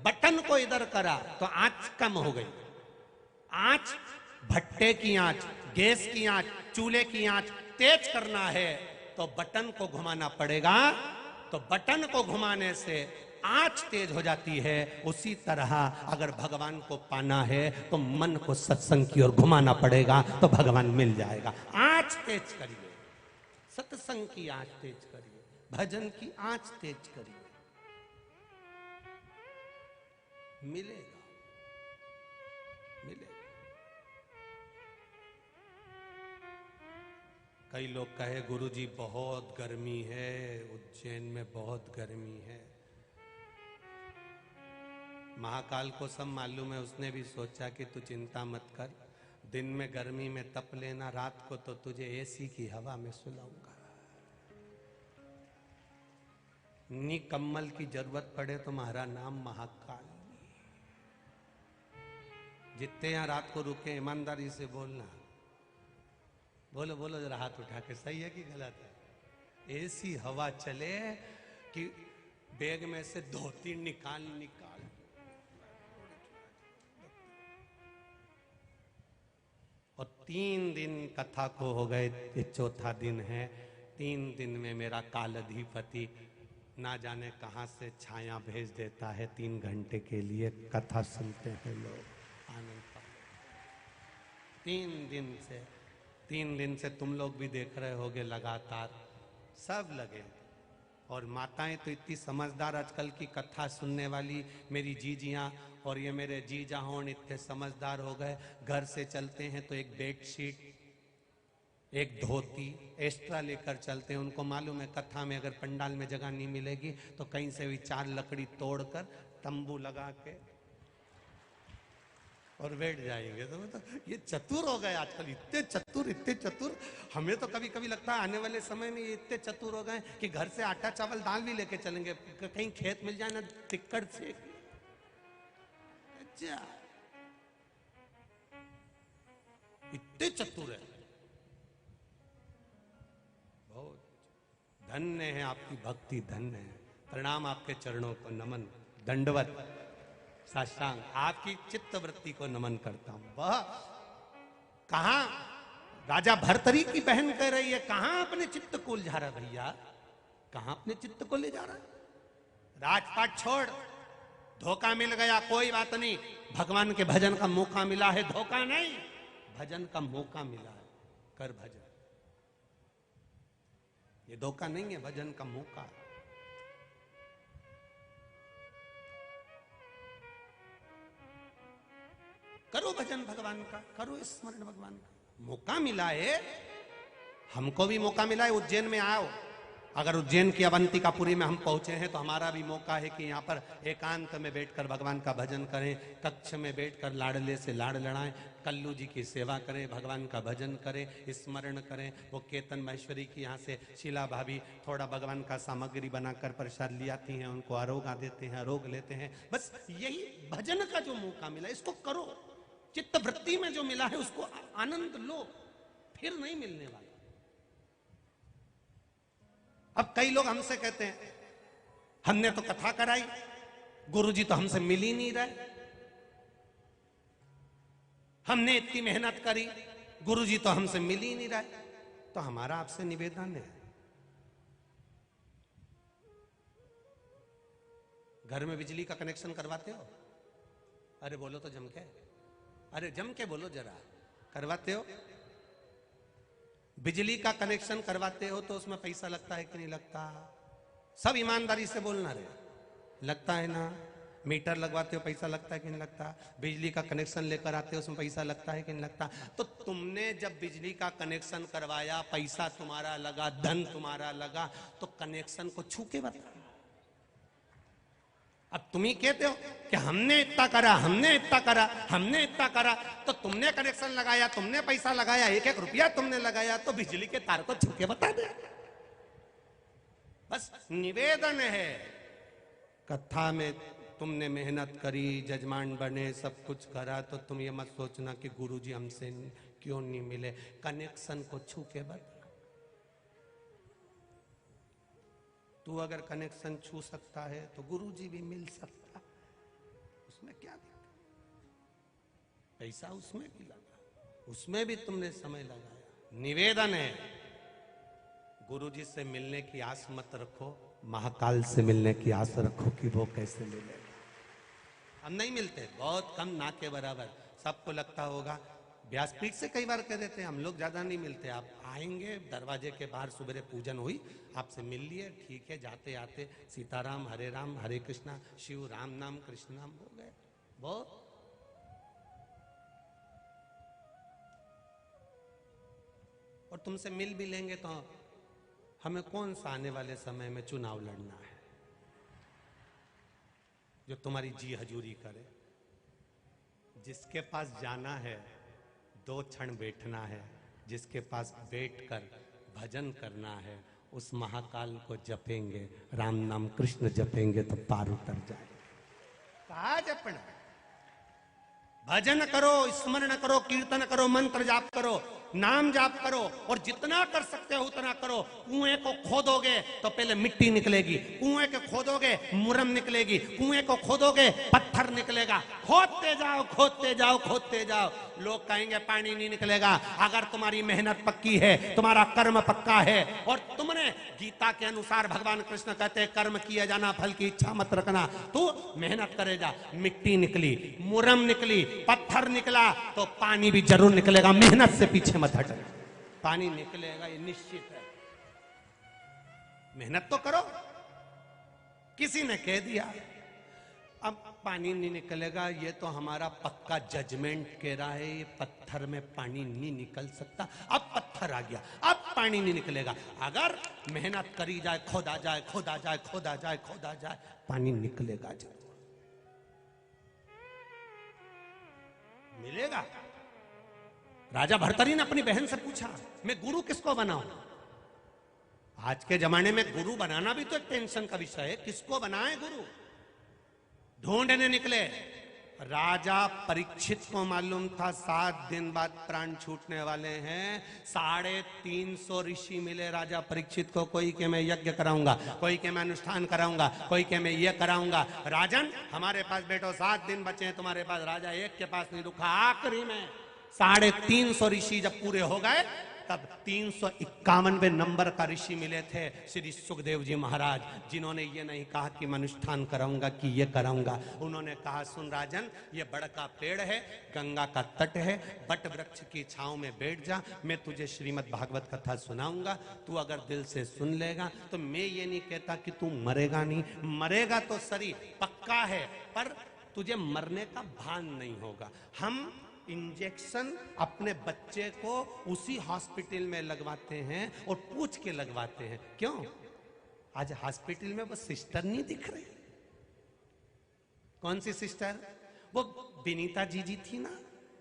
[SPEAKER 1] बटन को इधर करा तो आंच कम हो गई। आंच, भट्टे की आंच, गैस की आंच, चूल्हे की आंच तेज करना है तो बटन को घुमाना पड़ेगा। तो बटन को घुमाने से आंच तेज हो जाती है। उसी तरह अगर भगवान को पाना है तो मन को सत्संग की ओर घुमाना पड़ेगा, तो भगवान मिल जाएगा। आंच तेज करिए, सत्संग की आंच तेज करिए, भजन की आंच तेज करिए, मिलेगा, मिलेगा। कई लोग कहे गुरुजी बहुत गर्मी है, उज्जैन में बहुत गर्मी है। महाकाल को सब मालूम है, उसने भी सोचा कि तू चिंता मत कर, दिन में गर्मी में तप लेना, रात को तो तुझे एसी की हवा में सुलाऊंगा। निकम्मल की जरूरत पड़े तो तुम्हारा नाम महाकाल। जितने यहां रात को रुके ईमानदारी से बोलना, बोलो बोलो जरा हाथ उठा के, सही है कि गलत है? ऐसी हवा चले कि बैग में से धोती निकाल निकाल। और 3 दिन कथा को हो गए, ये चौथा दिन है। 3 दिन में मेरा कालाधिपति ना जाने कहां से छाया भेज देता है। 3 घंटे के लिए कथा सुनते हैं लोग, आनंद पाते। 3 दिन से तुम लोग भी देख रहे होगे, लगातार सब लगे। और माताएं तो इतनी समझदार आजकल की कथा सुनने वाली, मेरी जीजियां और ये मेरे जीजा होन इतने समझदार हो गए। घर से चलते हैं तो एक बेडशीट, एक धोती एक्स्ट्रा लेकर चलते हैं। उनको मालूम है कथा में अगर पंडाल में जगह नहीं मिलेगी तो कहीं से भी 4 लकड़ी तोड़कर तंबू लगा के और बैठ जाएंगे। तो ये चतुर हो गए आजकल, इतने चतुर। हमें तो कभी कभी लगता है आने वाले समय में ये इतने चतुर हो गए कि घर से आटा चावल दाल भी लेके चलेंगे, कहीं खेत मिल जाए ना टिक्कड़ से। अच्छा, इतने चतुर है, बहुत धन्य है आपकी भक्ति, धन्य है। प्रणाम आपके चरणों को नमन, दंडवत साष्टांग आपकी चित्त वृत्ति को नमन करता हूं। वह कहां राजा भर्तहरि की बहन कह रही है, कहां अपने चित्त को उलझा रहा भैया, कहां अपने चित्त को ले जा रहा है? राजपाट छोड़, धोखा मिल गया कोई बात नहीं, भगवान के भजन का मौका मिला है, धोखा नहीं, भजन का मौका मिला है। कर भजन। ये धोखा नहीं है, भजन का मौका। करो भजन भगवान का, करो स्मरण भगवान का। मौका मिला है, हमको भी मौका मिला है। उज्जैन में आओ, अगर उज्जैन की अवंतिकापुरी में हम पहुंचे हैं तो हमारा भी मौका है कि यहाँ पर एकांत में बैठकर भगवान का भजन करें, कक्ष में बैठकर लाडले से लाड लड़ाएं, कल्लू जी की सेवा करें, भगवान का भजन करें, स्मरण करें। वो केतन महेश्वरी की यहाँ से शीला भाभी थोड़ा भगवान का सामग्री बनाकर प्रसाद ले आती हैं, उनको आरोग्य देते हैं, आरोग्य लेते हैं। बस यही भजन का जो मौका मिला इसको करो। चित्त वृत्ति में जो मिला है उसको आनंद लो, फिर नहीं मिलने वाला। अब कई लोग हमसे कहते हैं हमने तो कथा कराई, गुरुजी तो हमसे मिल ही नहीं रहे, हमने इतनी मेहनत करी, गुरुजी तो हमसे मिल ही नहीं रहे। तो हमारा आपसे निवेदन है, घर में बिजली का कनेक्शन करवाते हो? अरे बोलो तो जम के, अरे जम के बोलो जरा, करवाते हो? बिजली का कनेक्शन करवाते हो तो उसमें पैसा लगता है कि नहीं लगता? सब ईमानदारी से बोलना रे, लगता है ना? मीटर लगवाते हो पैसा लगता है कि नहीं लगता? बिजली का कनेक्शन लेकर आते हो उसमें पैसा लगता है कि नहीं लगता? तो तुमने जब बिजली का कनेक्शन करवाया, पैसा तुम्हारा लगा, धन तुम्हारा लगा, तो कनेक्शन को छू के बता। अब तुम ही कहते हो कि हमने इतना करा, हमने इतना करा, हमने इतना करा। तो तुमने कनेक्शन लगाया, तुमने पैसा लगाया, 1-1 रुपया तुमने लगाया, तो बिजली के तार को छू के बता दे। बस निवेदन है, कथा में तुमने मेहनत करी, जजमान बने, सब कुछ करा, तो तुम ये मत सोचना कि गुरुजी हमसे क्यों नहीं मिले। कनेक्शन को छू के बता। तू अगर कनेक्शन छू सकता है तो गुरुजी भी मिल सकता, उसमें क्या दिक्कत? पैसा उसमें भी लगा, उसमें भी तुमने समय लगाया। निवेदन है, गुरुजी से मिलने की आस मत रखो, महाकाल से मिलने की आस रखो कि वो कैसे मिलेगा। हम नहीं मिलते, बहुत कम, ना के बराबर। सबको लगता होगा, व्यासपीठ से कई बार कह देते हैं हम लोग ज्यादा नहीं मिलते। आप आएंगे, दरवाजे के बाहर सुबह पूजन हुई, आपसे मिल लिए, ठीक है, जाते आते सीताराम, हरे कृष्णा, शिव राम नाम, कृष्ण नाम हो गए। बहुत और तुमसे मिल भी लेंगे तो हमें कौन सा आने वाले समय में चुनाव लड़ना है जो तुम्हारी जी हजूरी करे? जिसके पास जाना है 2 क्षण बैठना है, जिसके पास बैठकर भजन करना है, उस महाकाल को जपेंगे, राम नाम कृष्ण जपेंगे तो पार उतर जाए। कहा जपना? भजन करो, स्मरण करो, कीर्तन करो, मंत्र जाप करो, नाम जाप करो, और जितना कर सकते हो उतना करो। कुएं को खोदोगे तो पहले मिट्टी निकलेगी, कुएं को खोदोगे मुरम निकलेगी, कुएं को खोदोगे पत्थर निकलेगा। खोदते जाओ, खोदते जाओ, खोदते जाओ। लोग कहेंगे पानी नहीं निकलेगा। अगर तुम्हारी मेहनत पक्की है, तुम्हारा कर्म पक्का है, और तुमने गीता के अनुसार भगवान कृष्ण कहते हैं कर्म किए जाना, फल की इच्छा मत रखना, तो मेहनत करे जा। मिट्टी निकली, मुरम निकली, पत्थर निकला, तो पानी भी जरूर निकलेगा। मेहनत से पीछे मत हटना, पानी निकलेगा, ये निश्चित है। मेहनत तो करो। किसी ने कह दिया अब पानी नहीं निकलेगा, ये तो हमारा पक्का जजमेंट कह रहा है, ये पत्थर में पानी नहीं निकल सकता। अब पत्थर आ गया, अब पानी नहीं निकलेगा। अगर मेहनत करी जाए, खोदा जाए, खोदा जाए, खोदा जाए, खोदा जाए, पानी निकलेगा जरूर, मिलेगा। राजा भर्तरी ने अपनी बहन से पूछा, मैं गुरु किसको बनाऊं? आज के जमाने में गुरु बनाना भी तो एक टेंशन का विषय है, किसको बनाए गुरु? ढूंढने निकले। राजा परीक्षित को मालूम था 7 दिन बाद प्राण छूटने वाले हैं। 350 ऋषि मिले राजा परीक्षित को। कोई के मैं यज्ञ कराऊंगा, कोई के मैं अनुष्ठान कराऊंगा, कोई के मैं ये कराऊंगा। राजन हमारे पास बैठो, 7 दिन बचे हैं तुम्हारे पास। राजा एक के पास नहीं रुका। आखिरी में 350 ऋषि जब पूरे हो गए तब 351वें नंबर का ऋषि मिले थे श्री सुखदेव जी महाराज, जिन्होंने ये नहीं कहा कि मैं अनुष्ठान कराऊंगा कि ये कराऊंगा। उन्होंने कहा सुन राजन, ये बड़ का पेड़ है, गंगा का तट है, बट वृक्ष की छांव में बैठ जा, मैं तुझे श्रीमद् भागवत कथा सुनाऊंगा। तू अगर दिल से सुन लेगा तो मैं ये नहीं कहता कि तू मरेगा नहीं, मरेगा तो सही पक्का है, पर तुझे मरने का भान नहीं होगा। हम इंजेक्शन अपने बच्चे को उसी हॉस्पिटल में लगवाते हैं और पूछ के लगवाते हैं। क्यों? आज हॉस्पिटल में वो सिस्टर नहीं दिख रही। कौन सी सिस्टर? वो विनीता जीजी थी ना,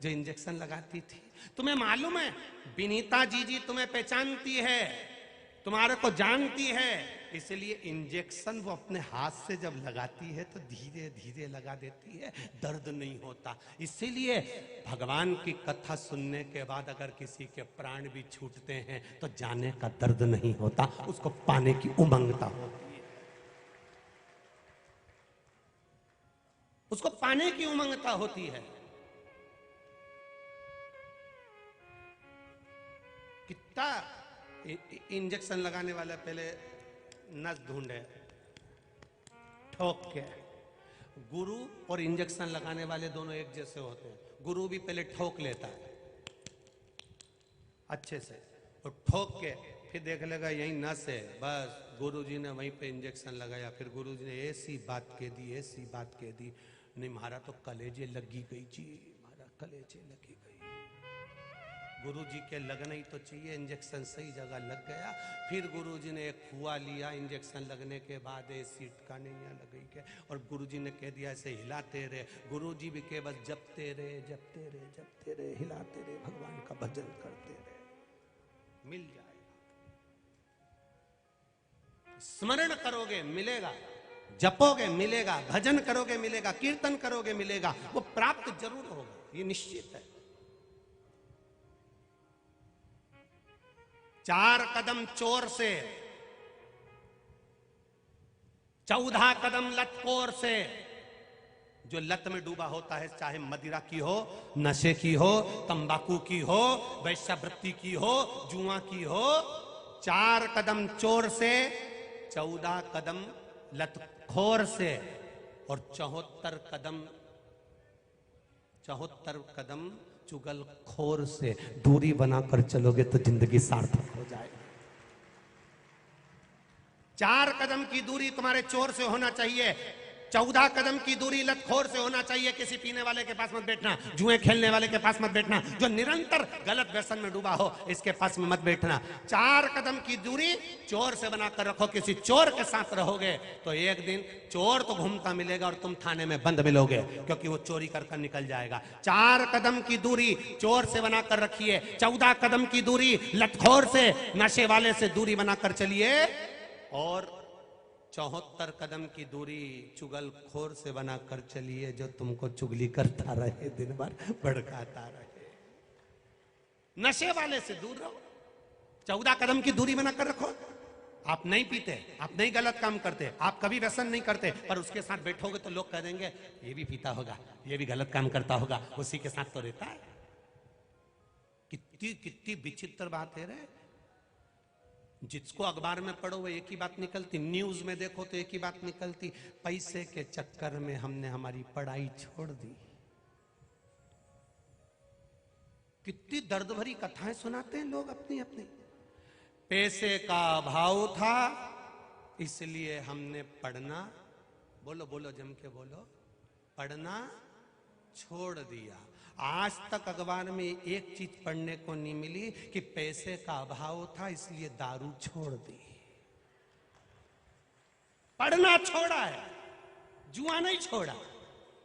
[SPEAKER 1] जो इंजेक्शन लगाती थी। तुम्हें मालूम है विनीता जीजी तुम्हें पहचानती है, तुम्हारे को जानती है, इसलिए इंजेक्शन वो अपने हाथ से जब लगाती है तो धीरे धीरे लगा देती है, दर्द नहीं होता। इसीलिए भगवान की कथा सुनने के बाद अगर किसी के प्राण भी छूटते हैं तो जाने का दर्द नहीं होता, उसको पाने की उमंगता होती है, उसको पाने की उमंगता होती है। कितना इंजेक्शन लगाने वाला पहले नस ढूंढे ठोक के। गुरु और इंजेक्शन लगाने वाले दोनों एक जैसे होते हैं। गुरु भी पहले ठोक लेता है अच्छे से, और ठोक के फिर देख लेगा यही नस है, बस गुरुजी ने वहीं पे इंजेक्शन लगाया। फिर गुरुजी ने ऐसी बात कह दी, ऐसी बात कह दी, नहीं मारा तो कलेजे लगी गई जी, मारा कलेजे लगी गई। गुरुजी के लगना ही तो चाहिए, इंजेक्शन सही जगह लग गया। फिर गुरुजी ने एक हुआ लिया, इंजेक्शन लगने के बाद सीट का नहीं लग गई के, और गुरुजी ने कह दिया ऐसे हिलाते रहे। गुरुजी भी के बस जपते रहे, जपते रहे, जपते रहे, हिलाते रहे, भगवान का भजन करते रहे, मिल जाएगा। स्मरण करोगे मिलेगा, जपोगे मिलेगा, भजन करोगे मिलेगा, कीर्तन करोगे मिलेगा, वो प्राप्त जरूर होगा, ये निश्चित है। 4 कदम चोर से, 14 कदम लतखोर से। जो लत में डूबा होता है, चाहे मदिरा की हो, नशे की हो, तंबाकू की हो, वैश्यावृत्ति की हो, जुआ की हो, 4 कदम चोर से, 14 कदम लतखोर से, और 74 कदम चुगलखोर से दूरी बनाकर चलोगे तो जिंदगी सार्थक हो जाएगी। 4 कदम की दूरी तुम्हारे चोर से होना चाहिए, 14 कदम की दूरी लतखोर से होना चाहिए। किसी पीने वाले के पास मत बैठना, जुए खेलने वाले के पास मत बैठना, जो निरंतर गलत व्यसन में डूबा हो इसके पास में मत बैठना। 4 कदम की दूरी चोर से बनाकर रखो। किसी चोर के साथ रहोगे तो एक दिन चोर तो घूमता मिलेगा और तुम थाने में बंद मिलोगे, क्योंकि वो चोरी कर निकल जाएगा। 4 कदम की दूरी चोर से बनाकर रखिए, 14 कदम की दूरी लतखोर से, नशे वाले से दूरी बनाकर चलिए, और 74 कदम की दूरी चुगलखोर से बनाकर चलिए, जो तुमको चुगली करता रहे, दिन भर भड़काता रहे। नशे वाले से दूर रहो, 14 कदम की दूरी बनाकर रखो। आप नहीं पीते, आप नहीं गलत काम करते, आप कभी व्यसन नहीं करते, पर उसके साथ बैठोगे तो लोग कह देंगे ये भी पीता होगा, ये भी गलत काम करता होगा, उसी के साथ तो रहता है। कितनी कितनी विचित्र बात है रे। जिसको अखबार में पढ़ो वो एक ही बात निकलती, न्यूज में देखो तो एक ही बात निकलती, पैसे के चक्कर में हमने हमारी पढ़ाई छोड़ दी। कितनी दर्द भरी कथाएं सुनाते हैं लोग अपनी अपनी। पैसे का अभाव था इसलिए हमने पढ़ना, बोलो बोलो जम के बोलो, पढ़ना छोड़ दिया। आज तक अखबार में एक चीज पढ़ने को नहीं मिली कि पैसे का अभाव था इसलिए दारू छोड़ दी। पढ़ना छोड़ा है, जुआ नहीं छोड़ा,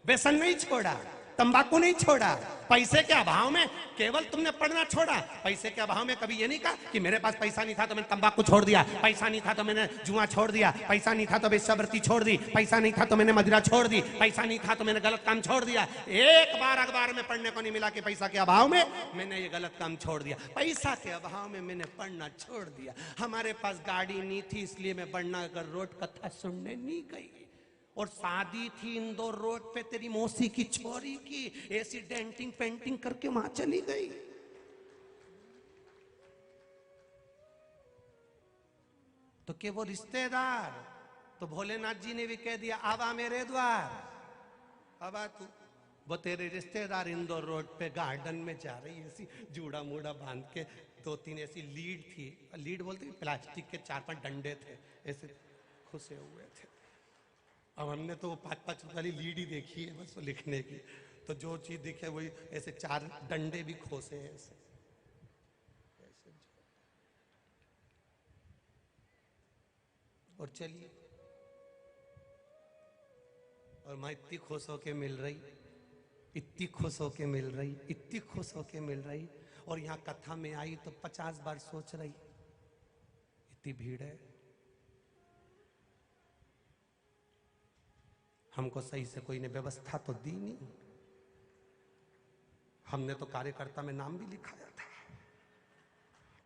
[SPEAKER 1] व्यसन नहीं छोड़ा, तंबाकू नहीं छोड़ा। पैसे के अभाव में केवल तुमने पढ़ना छोड़ा। पैसे के अभाव में कभी ये नहीं कहा कि मेरे पास पैसा नहीं था तो मैंने तंबाकू छोड़ दिया, पैसा नहीं था तो मैंने जुआ छोड़ दिया, पैसा नहीं था तो वेश्यावृत्ति छोड़ दी, पैसा नहीं था तो मैंने मदिरा छोड़ दी, पैसा नहीं था तो मैंने गलत काम छोड़ दिया। एक बार अखबार में पढ़ने को नहीं मिला कि पैसा के अभाव में मैंने ये गलत काम छोड़ दिया। पैसा के अभाव में मैंने पढ़ना छोड़ दिया। हमारे पास गाड़ी नहीं थी इसलिए मैं बड़नगर रोड कथा सुनने नहीं गई, और शादी थी इंदौर रोड पे तेरी मौसी की छोरी की, ऐसी डेंटिंग पेंटिंग करके वहां चली गई। तो के वो रिश्तेदार, तो भोलेनाथ जी ने भी कह दिया आवा मेरे द्वार, अब आ तू। वो तेरे रिश्तेदार इंदौर रोड पे गार्डन में जा रही है, ऐसी जूड़ा मूड़ा बांध के, 2-3 ऐसी लीड थी, लीड बोलते हैं प्लास्टिक के 4-5 डंडे थे ऐसे खुसे हुए थे। अब हमने तो 5-5 रुपए वाली लीड ही देखी है बस लिखने की, तो जो चीज दिखे वही, ऐसे 4 डंडे भी खोसे हैं ऐसे। और चलिए, और मैं इतनी खुश होके मिल रही, इतनी खुश होके मिल रही, इतनी खुश होके मिल रही, और यहाँ कथा में आई तो 50 बार सोच रही, इतनी भीड़ है, हमको सही से कोई ने व्यवस्था तो दी नहीं। हमने तो कार्यकर्ता में नाम भी लिखाया था,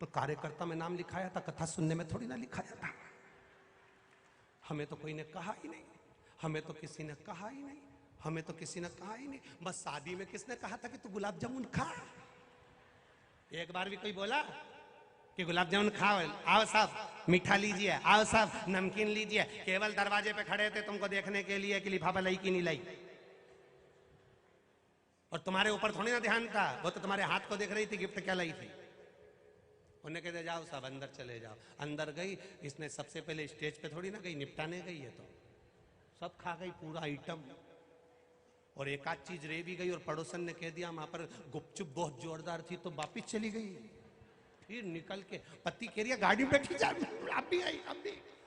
[SPEAKER 1] तो कार्यकर्ता में नाम लिखाया था, कथा सुनने में थोड़ी ना लिखाया था। हमें तो कोई ने कहा ही नहीं, हमें तो किसी ने कहा ही नहीं, हमें तो किसी ने कहा ही नहीं। बस शादी में किसने कहा था कि तू गुलाब जामुन खा? एक बार भी कोई बोला कि गुलाब जामुन खाओ? आओ साहब मीठा लीजिए, आओ साहब नमकीन लीजिए। केवल दरवाजे पे खड़े थे तुमको देखने के लिए कि लिफाफा लाई कि नहीं लाई, और तुम्हारे ऊपर थोड़ी ना ध्यान था, वो तो तुम्हारे हाथ को देख रही थी गिफ्ट क्या लाई थी। उन्हें कहते जाओ साहब अंदर चले जाओ। अंदर गई, इसने सबसे पहले स्टेज पे थोड़ी ना गई, निपटाने गई है, तो सब खा गई पूरा आइटम, और एक आध चीज रह भी गई, और पड़ोसन ने कह दिया वहां पर गुपचुप बहुत जोरदार थी, तो वापिस चली गई। फिर निकल के पति कह रही गाड़ी में बैठी जा, अब भी आई,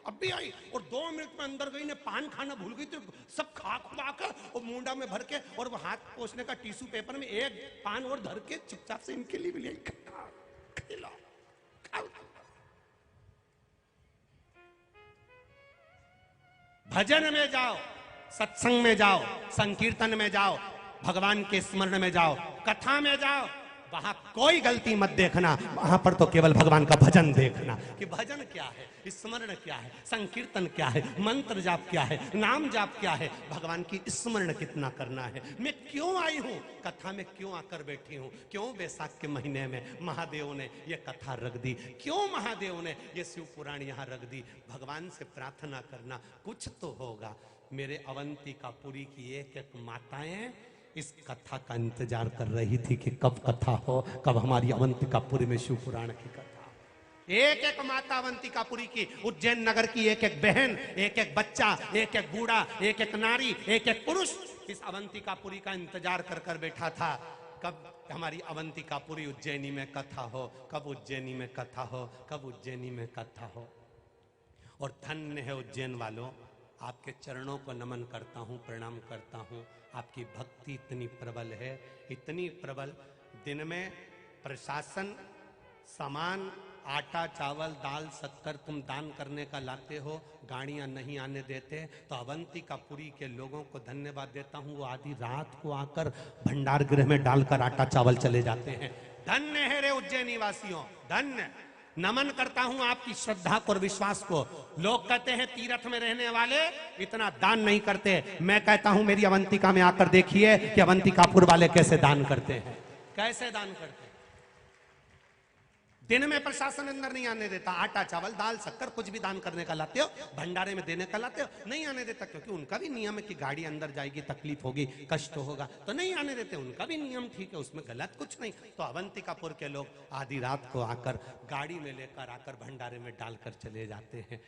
[SPEAKER 1] अब भी आई, और 2 मिनट में अंदर गई ने पान खाना भूल गई, तो सब खा खुआ कर और मुंडा में भर के, और वो हाथ पोछने का टिश्यू पेपर में एक पान और धर के चुपचाप से इनके लिए भी ले खिला। भजन में जाओ, सत्संग में जाओ, संकीर्तन में जाओ, भगवान के स्मरण में जाओ, कथा में जाओ, वहां कोई गलती मत देखना, वहां पर तो केवल भगवान का भजन देखना कि भजन क्या है, स्मरण क्या है, संकीर्तन क्या है, मंत्र जाप क्या है, नाम जाप क्या है, भगवान की स्मरण कितना करना है। मैं क्यों आई हूं कथा में, क्यों आकर बैठी हूं, क्यों वैशाख के महीने में महादेव ने ये कथा रख दी, क्यों महादेव ने ये शिव पुराण यहाँ रख दी। भगवान से प्रार्थना करना, कुछ तो होगा। मेरे अवंतिकापुरी की एक एक माताएं इस कथा का इंतजार कर रही थी कि कब कथा हो, कब हमारी अवंतिकापुरी में शिव पुराण की कथा। एक एक माता अवंतिकापुरी की, उज्जैन नगर की एक एक बहन, एक एक बच्चा, एक एक बूढ़ा, एक एक नारी, एक एक पुरुष इस अवंतिकापुरी का इंतजार कर कर बैठा था, कब हमारी अवंतिकापुरी उज्जैनी में कथा हो, कब उज्जैनी में कथा हो, कब उज्जैनी में कथा हो। और धन्य है उज्जैन वालों, आपके चरणों को नमन करता हूँ, प्रणाम करता हूँ। आपकी भक्ति इतनी प्रबल है, इतनी प्रबल। दिन में प्रशासन सामान, आटा चावल दाल शक्कर तुम दान करने का लाते हो, गाड़ियां नहीं आने देते, तो अवंतिकापुरी के लोगों को धन्यवाद देता हूँ। वो आधी रात को आकर भंडार गृह में डालकर आटा चावल चले जाते हैं। धन्य है रे उज्जैनी वासियों, धन्य। नमन करता हूं आपकी श्रद्धा को और विश्वास को। लोग कहते हैं तीर्थ में रहने वाले इतना दान नहीं करते, मैं कहता हूं मेरी अवंतिका में आकर देखिए कि अवंतिकापुर वाले कैसे दान करते हैं, कैसे दान करते हैं। दिन में प्रशासन अंदर नहीं आने देता, आटा चावल दाल शक्कर कुछ भी दान करने का लाते हो, भंडारे में देने का लाते हो, नहीं आने देता, क्योंकि उनका भी नियम है कि गाड़ी अंदर जाएगी, तकलीफ होगी, कष्ट होगा, तो नहीं आने देते, उनका भी नियम ठीक है, उसमें गलत कुछ नहीं। तो अवंतिकापुर के लोग आधी रात को आकर गाड़ी में लेकर आकर भंडारे में डालकर चले जाते हैं।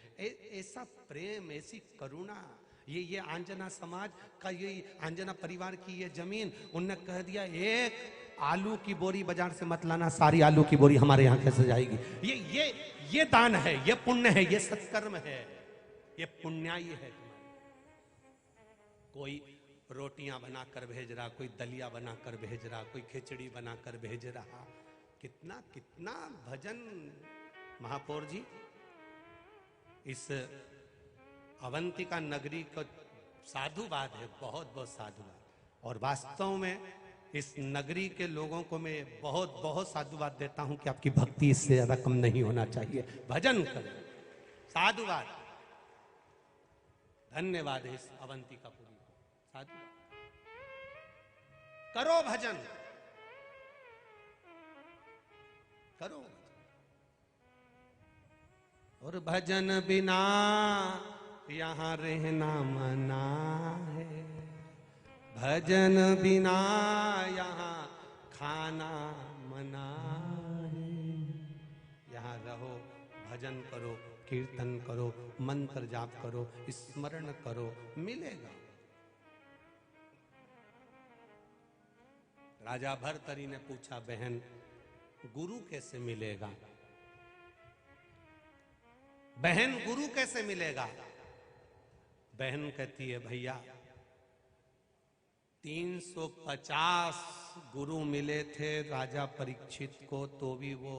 [SPEAKER 1] ऐसा प्रेम, ऐसी करुणा, ये आंजना समाज का, ये आंजना परिवार की ये जमीन, उनने कह दिया एक आलू की बोरी बाजार से मत लाना, सारी आलू की बोरी हमारे यहाँ कैसे जाएगी। ये दान है, ये पुण्य है, ये सत्कर्म है, ये पुण्याई है। कोई रोटियां बनाकर भेज रहा, कोई दलिया बनाकर भेज रहा, कोई खिचड़ी बनाकर भेज रहा। कितना कितना भजन महापौर जी, इस अवंतिका नगरी का साधुवाद है, बहुत बहुत साधुवाद। और वास्तव में इस नगरी के लोगों को मैं बहुत बहुत साधुवाद देता हूं कि आपकी भक्ति इससे ज्यादा कम नहीं होना चाहिए। भजन करें, साधुवाद, धन्यवाद है इस अवंतिकापुरी को, साधुवाद करो, भजन करो। और भजन बिना यहाँ रहना मना है, भजन बिना यहाँ खाना मना है। यहाँ रहो, भजन करो, कीर्तन करो, मंत्र जाप करो, स्मरण करो, मिलेगा। राजा भर्तरी ने पूछा, बहन गुरु कैसे मिलेगा? बहन गुरु कैसे मिलेगा? बहन कहती है, भैया 350 गुरु मिले थे राजा परीक्षित को, तो भी वो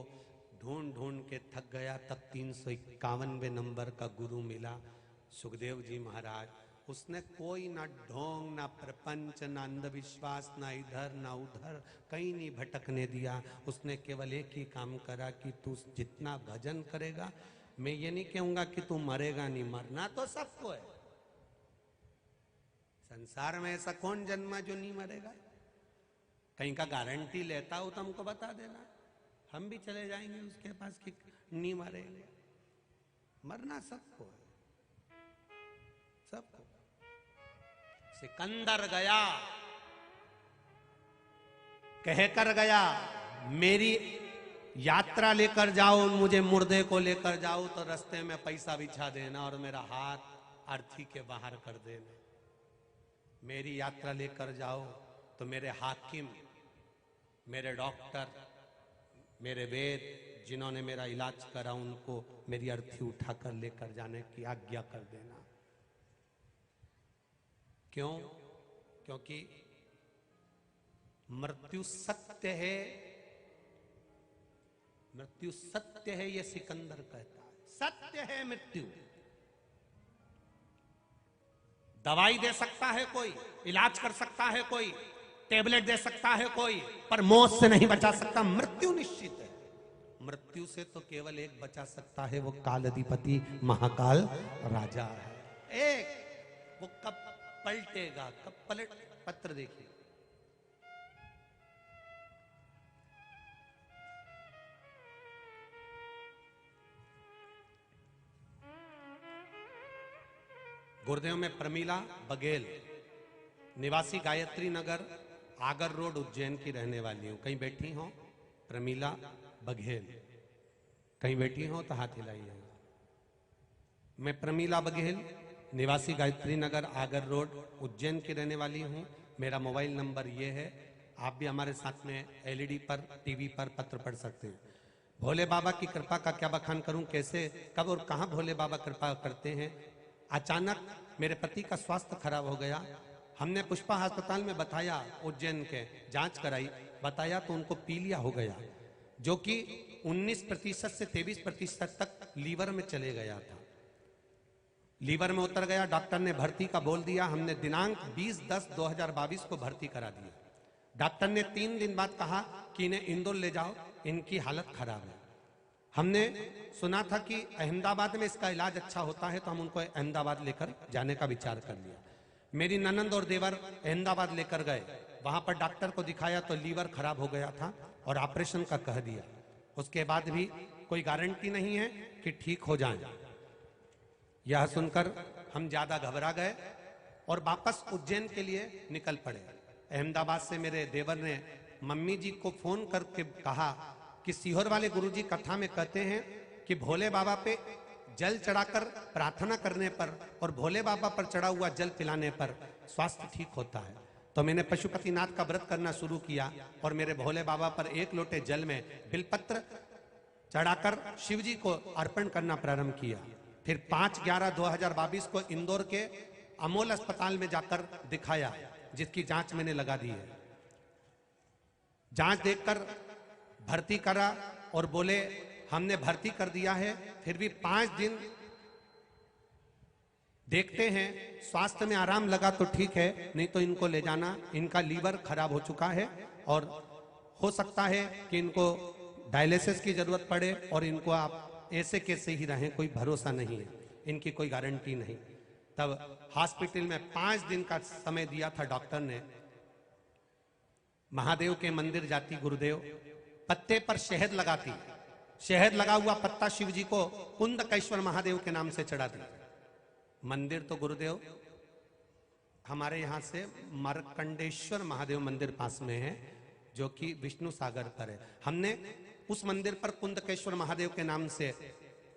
[SPEAKER 1] ढूंढ ढूंढ के थक गया, तब 351वें नंबर का गुरु मिला, सुखदेव जी महाराज। उसने कोई ना ढोंग, ना प्रपंच, ना अंधविश्वास, ना इधर ना उधर, कहीं नहीं भटकने दिया। उसने केवल एक ही काम करा कि तू जितना भजन करेगा, मैं ये नहीं कहूंगा कि तू मरेगा नहीं, मरना तो सबको है। संसार में ऐसा कौन जन्मा जो नहीं मरेगा? कहीं का गारंटी लेता हो तो हमको बता देना, हम भी चले जाएंगे उसके पास कि नहीं मरेंगे। मरना सबको है, सबको। सिकंदर गया, कहकर गया, मेरी यात्रा लेकर जाओ, मुझे मुर्दे को लेकर जाओ तो रास्ते में पैसा बिछा देना और मेरा हाथ अर्थी के बाहर कर देना। मेरी यात्रा लेकर जाओ तो मेरे हाकिम, मेरे डॉक्टर, मेरे वेद जिन्होंने मेरा इलाज करा, उनको मेरी अर्थी उठाकर लेकर जाने की आज्ञा कर देना। क्यों? क्योंकि मृत्यु सत्य है, मृत्यु सत्य है, ये सिकंदर कहता है। सत्य है मृत्यु। दवाई दे सकता है कोई, इलाज कर सकता है कोई, टेबलेट दे सकता है कोई, पर मौत से नहीं बचा सकता। मृत्यु निश्चित है। मृत्यु से तो केवल एक बचा सकता है, वो काल अधिपति महाकाल राजा है। एक, वो कब पलटेगा, कब पलट, पत्र देखिए, गुरुदेव में प्रमीला बघेल, निवासी गायत्री नगर, आगर रोड, उज्जैन की रहने वाली हूं। कहीं बैठी हो प्रमीला बघेल? कहीं बैठी हो तो हाथ हिलाइए। मैं प्रमीला बघेल, निवासी गायत्री नगर, आगर रोड, उज्जैन की रहने वाली हूं। मेरा मोबाइल नंबर ये है। आप भी हमारे साथ में एलईडी पर, टीवी पर पत्र पढ़ सकते हैं। भोले बाबा की कृपा का क्या बखान करूं, कैसे, कब और कहां भोले बाबा कृपा करते हैं। अचानक मेरे पति का स्वास्थ्य खराब हो गया। हमने पुष्पा अस्पताल में बताया, उज्जैन के, जांच कराई, बताया तो उनको पीलिया हो गया, जो कि 19% से 23% तक लीवर में चले गया था। लीवर में उतर गया। डॉक्टर ने भर्ती का बोल दिया। हमने दिनांक 20/10/2022 को भर्ती करा दिया। डॉक्टर ने 3 दिन बाद कहा कि इन्हें इंदौर ले जाओ, इनकी हालत खराब है। हमने सुना था कि अहमदाबाद में इसका इलाज अच्छा होता है, तो हम उनको अहमदाबाद लेकर जाने का विचार कर लिया। मेरी ननंद और देवर अहमदाबाद लेकर गए। वहां पर डॉक्टर को दिखाया तो लीवर खराब हो गया था और ऑपरेशन का कह दिया। उसके बाद भी कोई गारंटी नहीं है कि ठीक हो जाए। यह सुनकर हम ज्यादा घबरा गए और वापस उज्जैन के लिए निकल पड़े। अहमदाबाद से मेरे देवर ने मम्मी जी को फोन करके कहा कि सीहोर वाले गुरुजी कथा में कहते हैं कि भोले बाबा पे जल चढ़ाकर प्रार्थना करने पर और भोले बाबा पर चढ़ा हुआ जल पिलाने पर स्वास्थ्य ठीक होता है। तो मैंने पशुपतिनाथ का व्रत करना शुरू किया और मेरे भोले बाबा पर 1 लोटे जल में बिलपत्र चढ़ाकर शिव जी को अर्पण करना प्रारंभ किया। फिर 5/11/2022 को इंदौर के अमोल अस्पताल में जाकर दिखाया, जिसकी जांच मैंने लगा दी है। जांच देखकर भर्ती करा और बोले हमने भर्ती कर दिया है, फिर भी 5 दिन देखते हैं, स्वास्थ्य में आराम लगा तो ठीक है, नहीं तो इनको ले जाना, इनका लीवर खराब हो चुका है और हो सकता है कि इनको डायलिसिस की जरूरत पड़े और इनको आप ऐसे कैसे ही रहें, कोई भरोसा नहीं है, इनकी कोई गारंटी नहीं। तब हॉस्पिटल में 5 दिन का समय दिया था डॉक्टर ने। महादेव के मंदिर जाती गुरुदेव, पत्ते पर शहद लगाती, शहद लगा हुआ पत्ता शिव जी को कुंदकेश्वर महादेव के नाम से चढ़ा दिया। मंदिर तो गुरुदेव हमारे यहां से मार्कंडेश्वर महादेव मंदिर पास में है, जो कि विष्णु सागर पर है। हमने उस मंदिर पर कुंदकेश्वर महादेव के नाम से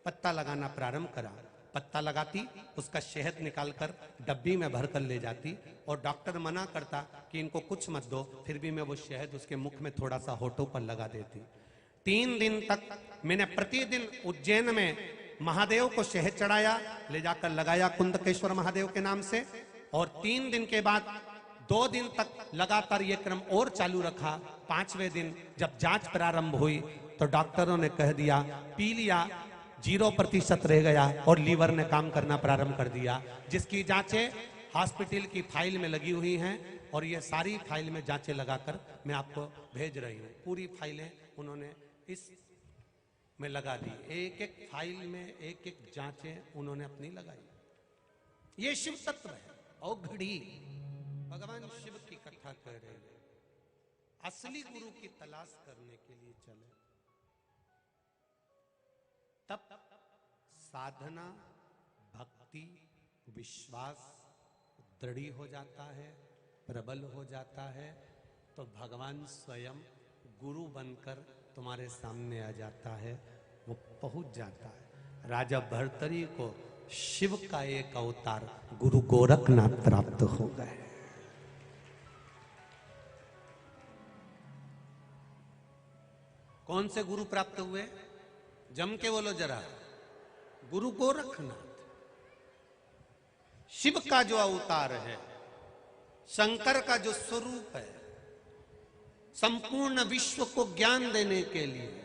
[SPEAKER 1] पत्ता लगाना प्रारंभ करा। पत्ता लगाती, उसका शहद निकालकर डब्बी में भरकर ले जाती, और डॉक्टर मना करता कि इनको कुछ मत दो, फिर भी मैं वो शहद उसके मुख में थोड़ा सा होठों पर लगा देती। 3 दिन तक मैंने प्रतिदिन उज्जैन में महादेव को शहद चढ़ाया, ले जाकर लगाया कुंदकेश्वर महादेव के नाम से, और 3 दिन के बाद 2 दिन तक लगातार ये क्रम और चालू रखा। 5वें दिन जब जांच प्रारंभ हुई तो डॉक्टरों ने कह दिया पी लिया, 0% रह गया और लीवर ने काम करना प्रारंभ कर दिया, जिसकी जांचें हॉस्पिटल की फाइल में लगी हुई हैं, और ये सारी फाइल में जांचें लगाकर मैं आपको भेज रही हूँ। पूरी फाइलें उन्होंने इस में लगा दी, एक एक फाइल में एक एक जांचें उन्होंने अपनी लगाई। ये शिव तत्व है। और घड़ी भगवान शिव की कथा कह रहे हैं, असली गुरु की तलाश करने के लिए चले, तब साधना, भक्ति, विश्वास दृढ़ हो जाता है, प्रबल हो जाता है, तो भगवान स्वयं गुरु बनकर तुम्हारे सामने आ जाता है, वो पहुंच जाता है। राजा भर्तरी को शिव का एक अवतार गुरु गोरखनाथ प्राप्त हो गए। कौन से गुरु प्राप्त हुए? जम के बोलो जरा। गुरु गोरखनाथ। शिव का जो अवतार है, शंकर का जो स्वरूप है, संपूर्ण विश्व को ज्ञान देने के लिए,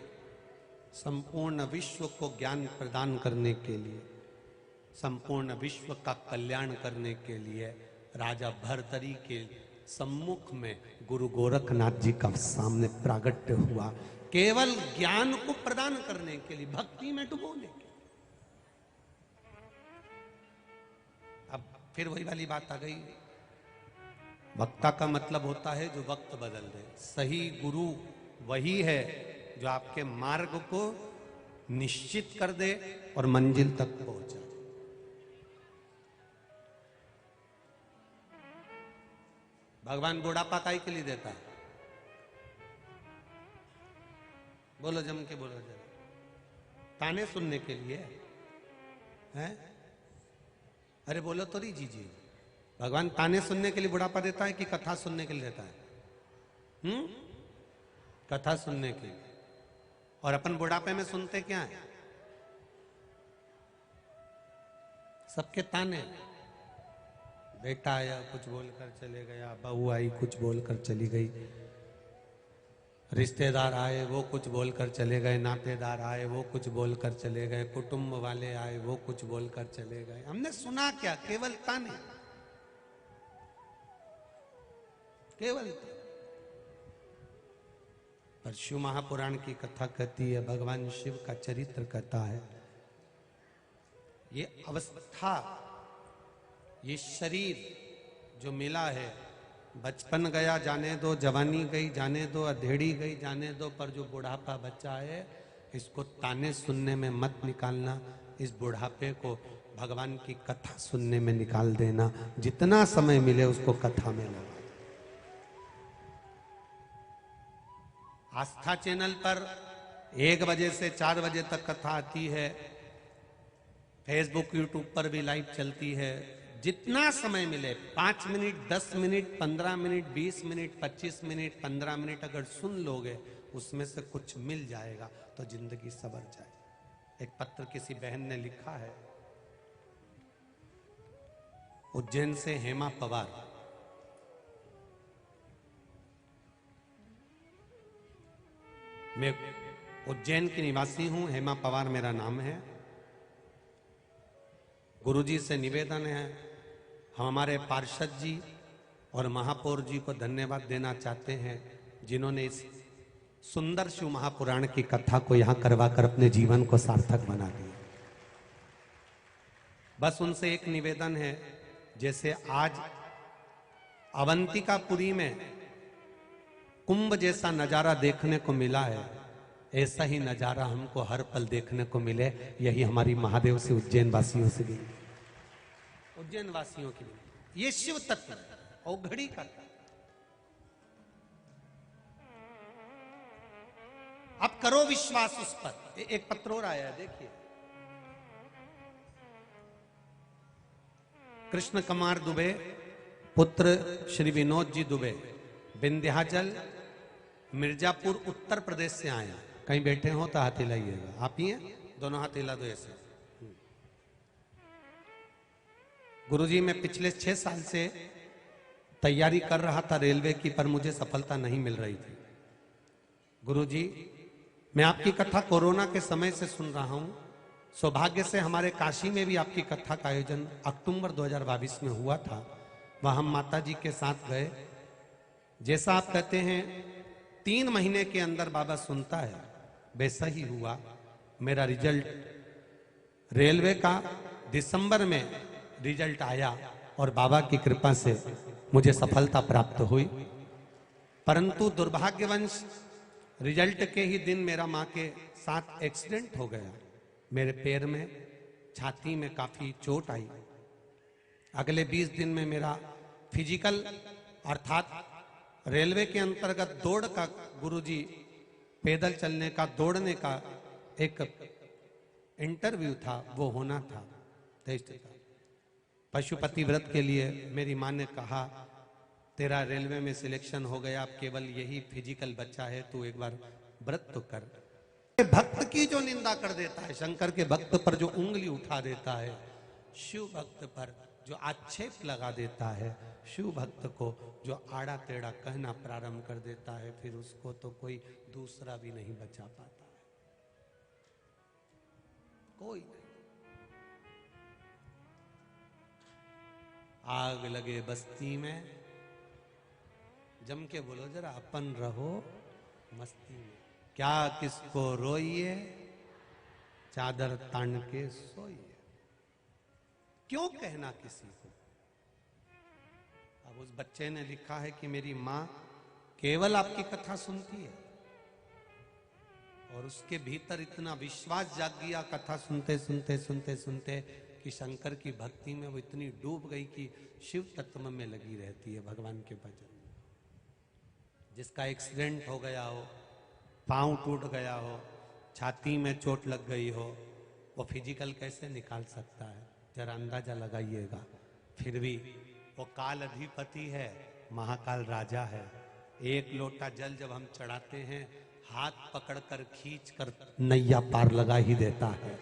[SPEAKER 1] संपूर्ण विश्व को ज्ञान प्रदान करने के लिए, संपूर्ण विश्व का कल्याण करने के लिए राजा भर्तरी के सम्मुख में गुरु गोरखनाथ जी का सामने प्रागट्य हुआ, केवल ज्ञान को प्रदान करने के लिए, भक्ति में डुबोने के लिए। अब फिर वही वाली बात आ गई, वक्ता का मतलब होता है जो वक्त बदल दे। सही गुरु वही है जो आपके मार्ग को निश्चित कर दे और मंजिल तक पहुंचा। भगवान बुढ़ापा काहे के लिए देता है? बोलो जम के बोलो जरा। ताने सुनने के लिए है? अरे बोलो तो री जी। भगवान ताने सुनने के लिए बुढ़ापा देता है कि कथा सुनने के लिए देता है? कथा सुनने के लिए। और अपन बुढ़ापे में सुनते क्या है? सबके ताने। बेटा आया कुछ बोलकर चले गया, बहू आई कुछ बोलकर चली गई, रिश्तेदार आए वो कुछ बोलकर चले गए, नातेदार आए वो कुछ बोलकर चले गए, कुटुंब वाले आए वो कुछ बोलकर चले गए। हमने सुना क्या? केवल ताने, केवल। पर शिव महापुराण की कथा कहती है, भगवान शिव का चरित्र कहता है, ये अवस्था, ये शरीर जो मिला है, बचपन गया जाने दो, जवानी गई जाने दो, अधेड़ी गई जाने दो, पर जो बुढ़ापा बचा है इसको ताने सुनने में मत निकालना। इस बुढ़ापे को भगवान की कथा सुनने में निकाल देना। जितना समय मिले उसको कथा में लगा। आस्था चैनल पर 1 बजे से 4 बजे तक कथा आती है, फेसबुक यूट्यूब पर भी लाइव चलती है। जितना समय मिले, 5 minute, 10 minute, 15 minute, 20 minute, 25 minute, 15 minute अगर सुन लोगे, उसमें से कुछ मिल जाएगा तो जिंदगी संवर जाए। एक पत्र किसी बहन ने लिखा है, उज्जैन से हेमा पवार। मैं उज्जैन की निवासी हूं, हेमा पवार मेरा नाम है। गुरुजी से निवेदन है, हम हमारे पार्षद जी और महापौर जी को धन्यवाद देना चाहते हैं, जिन्होंने इस सुंदर शिव महापुराण की कथा को यहां करवाकर अपने जीवन को सार्थक बना दिया। बस उनसे एक निवेदन है, जैसे आज अवंतिकापुरी में कुंभ जैसा नजारा देखने को मिला है, ऐसा ही नजारा हमको हर पल देखने को मिले, यही हमारी महादेव से उज्जैन वासियों से भी, उज्जैन वासियों की भी। ये शिव तत्व औघड़ी का। अब करो विश्वास उस पर। एक पत्र और आया है, देखिए। कृष्ण कुमार दुबे, पुत्र श्री विनोद जी दुबे, विंध्याचल मिर्जापुर उत्तर प्रदेश से आया। कहीं बैठे हो तो हाथ हिलाइएगा। आप ही हैं? दोनों हाथ हिला दो ऐसे। गुरुजी, मैं पिछले 6 साल से तैयारी कर रहा था रेलवे की, पर मुझे सफलता नहीं मिल रही थी। गुरुजी, मैं आपकी कथा कोरोना के समय से सुन रहा हूं। सौभाग्य से हमारे काशी में भी आपकी कथा का आयोजन अक्टूबर 2022 में हुआ था। वह हम माता जी के साथ गए। जैसा आप कहते हैं 3 महीने के अंदर बाबा सुनता है, वैसा ही हुआ। मेरा रिजल्ट रेलवे का दिसंबर में रिजल्ट आया और बाबा की कृपा से मुझे सफलता प्राप्त हुई। परंतु दुर्भाग्यवश रिजल्ट के ही दिन मेरा मां के साथ एक्सीडेंट हो गया। मेरे पैर में, छाती में काफी चोट आई। अगले 20 दिन में मेरा फिजिकल अर्थात रेलवे के अंतर्गत दौड़ का, गुरुजी पैदल चलने का, दौड़ने का एक इंटरव्यू था, वो होना था। पशुपति व्रत के लिए मेरी मां ने कहा, तेरा रेलवे में सिलेक्शन हो गया, अब केवल यही फिजिकल बच्चा है, तू एक बार व्रत तो कर। भक्त की जो निंदा कर देता है, शंकर के भक्त पर जो उंगली उठा देता है, शिव भक्त पर जो आक्षेप लगा देता है, शिव भक्त को जो आड़ा टेढ़ा कहना प्रारंभ कर देता है, फिर उसको तो कोई दूसरा भी नहीं बचा पाता है, कोई नहीं। आग लगे बस्ती में, जम के बोलो जरा, अपन रहो मस्ती में। क्या किसको रोइए, चादर तान के सोइए। क्यों कहना किसी को। अब उस बच्चे ने लिखा है कि मेरी मां केवल आपकी कथा सुनती है, और उसके भीतर इतना विश्वास जाग गया कथा सुनते सुनते सुनते सुनते कि शंकर की भक्ति में वो इतनी डूब गई कि शिव तत्व में लगी रहती है, भगवान के भजन। जिसका एक्सीडेंट हो गया हो, पांव टूट गया हो, छाती में चोट लग गई हो, वो फिजिकल कैसे निकाल सकता है, जरा अंदाजा लगाइएगा। फिर भी वो काल अधिपति है, महाकाल राजा है। एक लोटा जल जब हम चढ़ाते हैं, हाथ पकड़कर खींच कर नैया पार लगा ही देता है,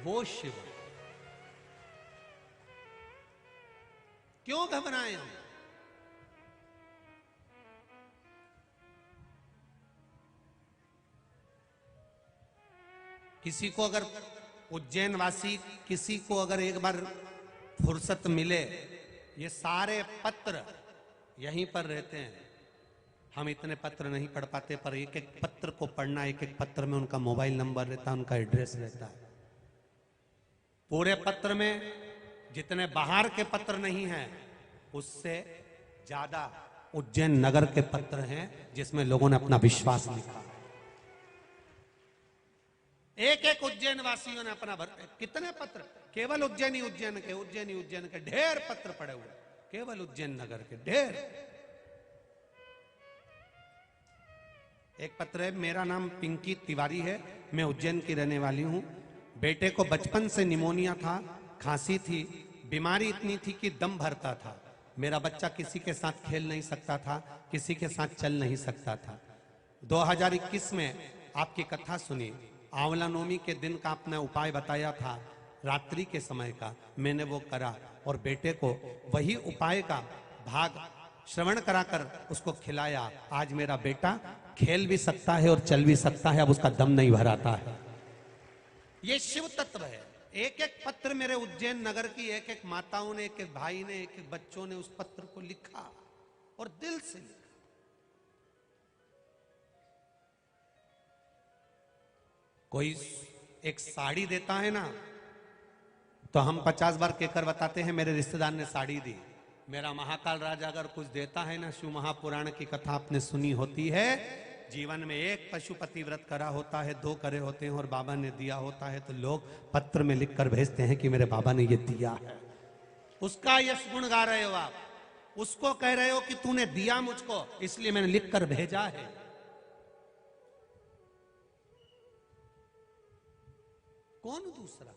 [SPEAKER 1] वो शिव। क्यों घबराएं हम। किसी को अगर उज्जैन वासी, किसी को अगर एक बार फुर्सत मिले, ये सारे पत्र यहीं पर रहते हैं। हम इतने पत्र नहीं पढ़ पाते, पर एक एक पत्र को पढ़ना, एक एक पत्र में उनका मोबाइल नंबर रहता है, उनका एड्रेस रहता है। पूरे पत्र में जितने बाहर के पत्र नहीं हैं, उससे ज्यादा उज्जैन नगर के पत्र हैं, जिसमें लोगों ने अपना विश्वास लिखा। एक एक उज्जैन वासियों ने अपना कितने पत्र, केवल उज्जैनी उज्जैन के ढेर पत्र पड़े हुए, केवल उज्जैन नगर के ढेर। एक पत्र है, मेरा नाम पिंकी तिवारी है, मैं उज्जैन की रहने वाली हूं। बेटे को बचपन से निमोनिया था, खांसी थी, बीमारी इतनी थी कि दम भरता था। मेरा बच्चा किसी के साथ खेल नहीं सकता था, किसी के साथ चल नहीं सकता था। 2021 में आपकी कथा सुनी, आंवला नवमी के दिन का आपने उपाय बताया था, रात्रि के समय का, मैंने वो करा और बेटे को वही उपाय का भाग श्रवण कराकर उसको खिलाया। आज मेरा बेटा खेल भी सकता है और चल भी सकता है, अब उसका दम नहीं भराता है। ये शिव तत्व है। एक एक पत्र मेरे उज्जैन नगर की एक एक माताओं ने, एक एक भाई ने, एक एक बच्चों ने उस पत्र को लिखा और दिल से लिखा। कोई एक साड़ी देता है ना, तो हम 50 बार कहकर बताते हैं मेरे रिश्तेदार ने साड़ी दी। मेरा महाकाल राजा अगर कुछ देता है ना, शिव महापुराण की कथा आपने सुनी होती है, जीवन में एक पशुपति व्रत करा होता है, 2 करे होते हैं और बाबा ने दिया होता है, तो लोग पत्र में लिखकर भेजते हैं कि मेरे बाबा ने ये दिया है। उसका यश गुण गा रहे हो आप, उसको कह रहे हो कि तूने दिया मुझको, इसलिए मैंने लिखकर भेजा है। कौन दूसरा,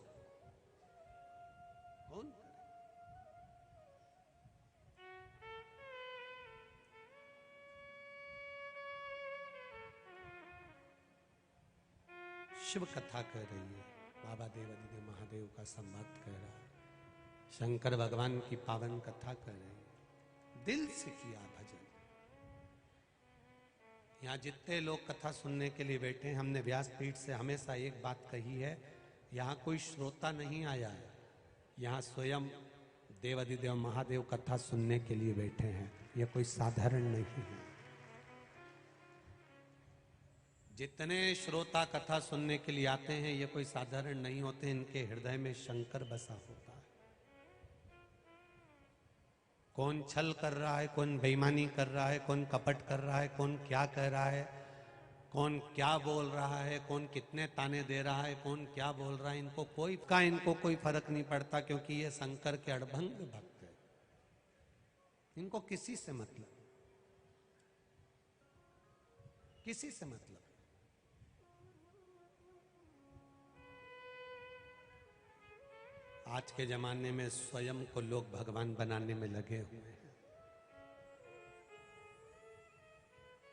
[SPEAKER 1] कौन? शिव कथा कह रही है, बाबा देवादिदेव महादेव का संवाद कह रहा है, शंकर भगवान की पावन कथा कह रहे हैं, दिल से किया भजन। यहाँ जितने लोग कथा सुनने के लिए बैठे हैं, हमने व्यासपीठ से हमेशा एक बात कही है, यहाँ कोई श्रोता नहीं आया है, यहाँ स्वयं देवादिदेव महादेव कथा सुनने के लिए बैठे हैं, यह कोई साधारण नहीं है। जितने श्रोता कथा सुनने के लिए आते हैं, ये कोई साधारण नहीं होते, इनके हृदय में शंकर बसा होता है। कौन छल कर रहा है, कौन बेईमानी कर रहा है, कौन कपट कर रहा है, कौन क्या कह रहा है, कौन क्या बोल रहा है, कौन कितने ताने दे रहा है, कौन क्या बोल रहा है, इनको कोई फर्क नहीं पड़ता, क्योंकि ये शंकर के अड़भंग भक्त है। इनको किसी से मतलब, किसी से मतलब। आज के जमाने में स्वयं को लोग भगवान बनाने में लगे हुए हैं,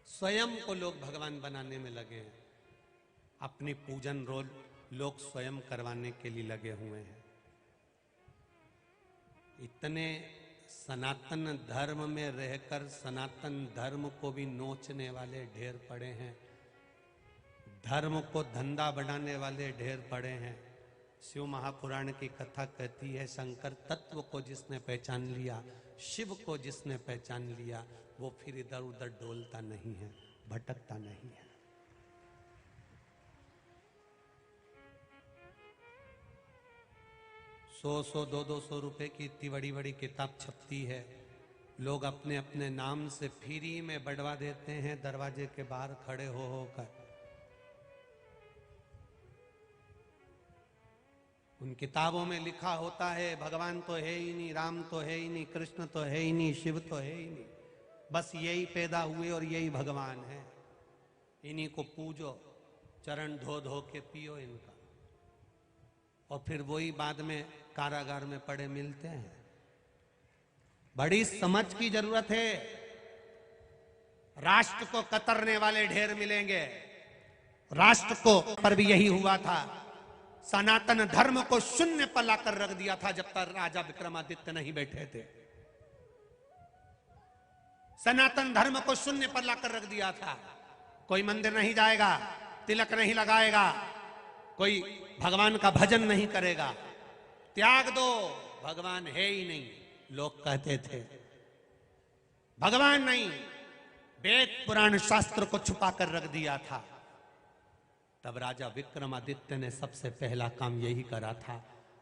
[SPEAKER 1] स्वयं को लोग भगवान बनाने में लगे हैं, अपनी पूजन रोल लोग स्वयं करवाने के लिए लगे हुए हैं। इतने सनातन धर्म में रहकर सनातन धर्म को भी नोचने वाले ढेर पड़े हैं, धर्म को धंधा बनाने वाले ढेर पड़े हैं। शिव महापुराण की कथा कहती है, शंकर तत्व को जिसने पहचान लिया, शिव को जिसने पहचान लिया, वो फिर इधर उधर डोलता नहीं है, भटकता नहीं है। सौ 200 रुपए की इतनी बड़ी बड़ी किताब छपती है, लोग अपने अपने नाम से फ्री में बढ़वा देते हैं, दरवाजे के बाहर खड़े हो होकर। उन किताबों में लिखा होता है, भगवान तो है ही नहीं, राम तो है ही नहीं, कृष्ण तो है ही नहीं, शिव तो है ही नहीं, बस यही पैदा हुए और यही भगवान है, इन्हीं को पूजो, चरण धो धो के पियो इनका। और फिर वही बाद में कारागार में पड़े मिलते हैं। बड़ी समझ की जरूरत है। राष्ट्र को कतरने वाले ढेर मिलेंगे, राष्ट्र को पर भी यही हुआ था। सनातन धर्म को शून्य पर लाकर रख दिया था जब तक राजा विक्रमादित्य नहीं बैठे थे। सनातन धर्म को शून्य पर लाकर रख दिया था। कोई मंदिर नहीं जाएगा, तिलक नहीं लगाएगा, कोई भगवान का भजन नहीं करेगा, त्याग दो, भगवान है ही नहीं, लोग कहते थे। भगवान नहीं, वेद पुराण शास्त्र को छुपा कर रख दिया था। तब राजा विक्रमादित्य ने सबसे पहला काम यही करा था,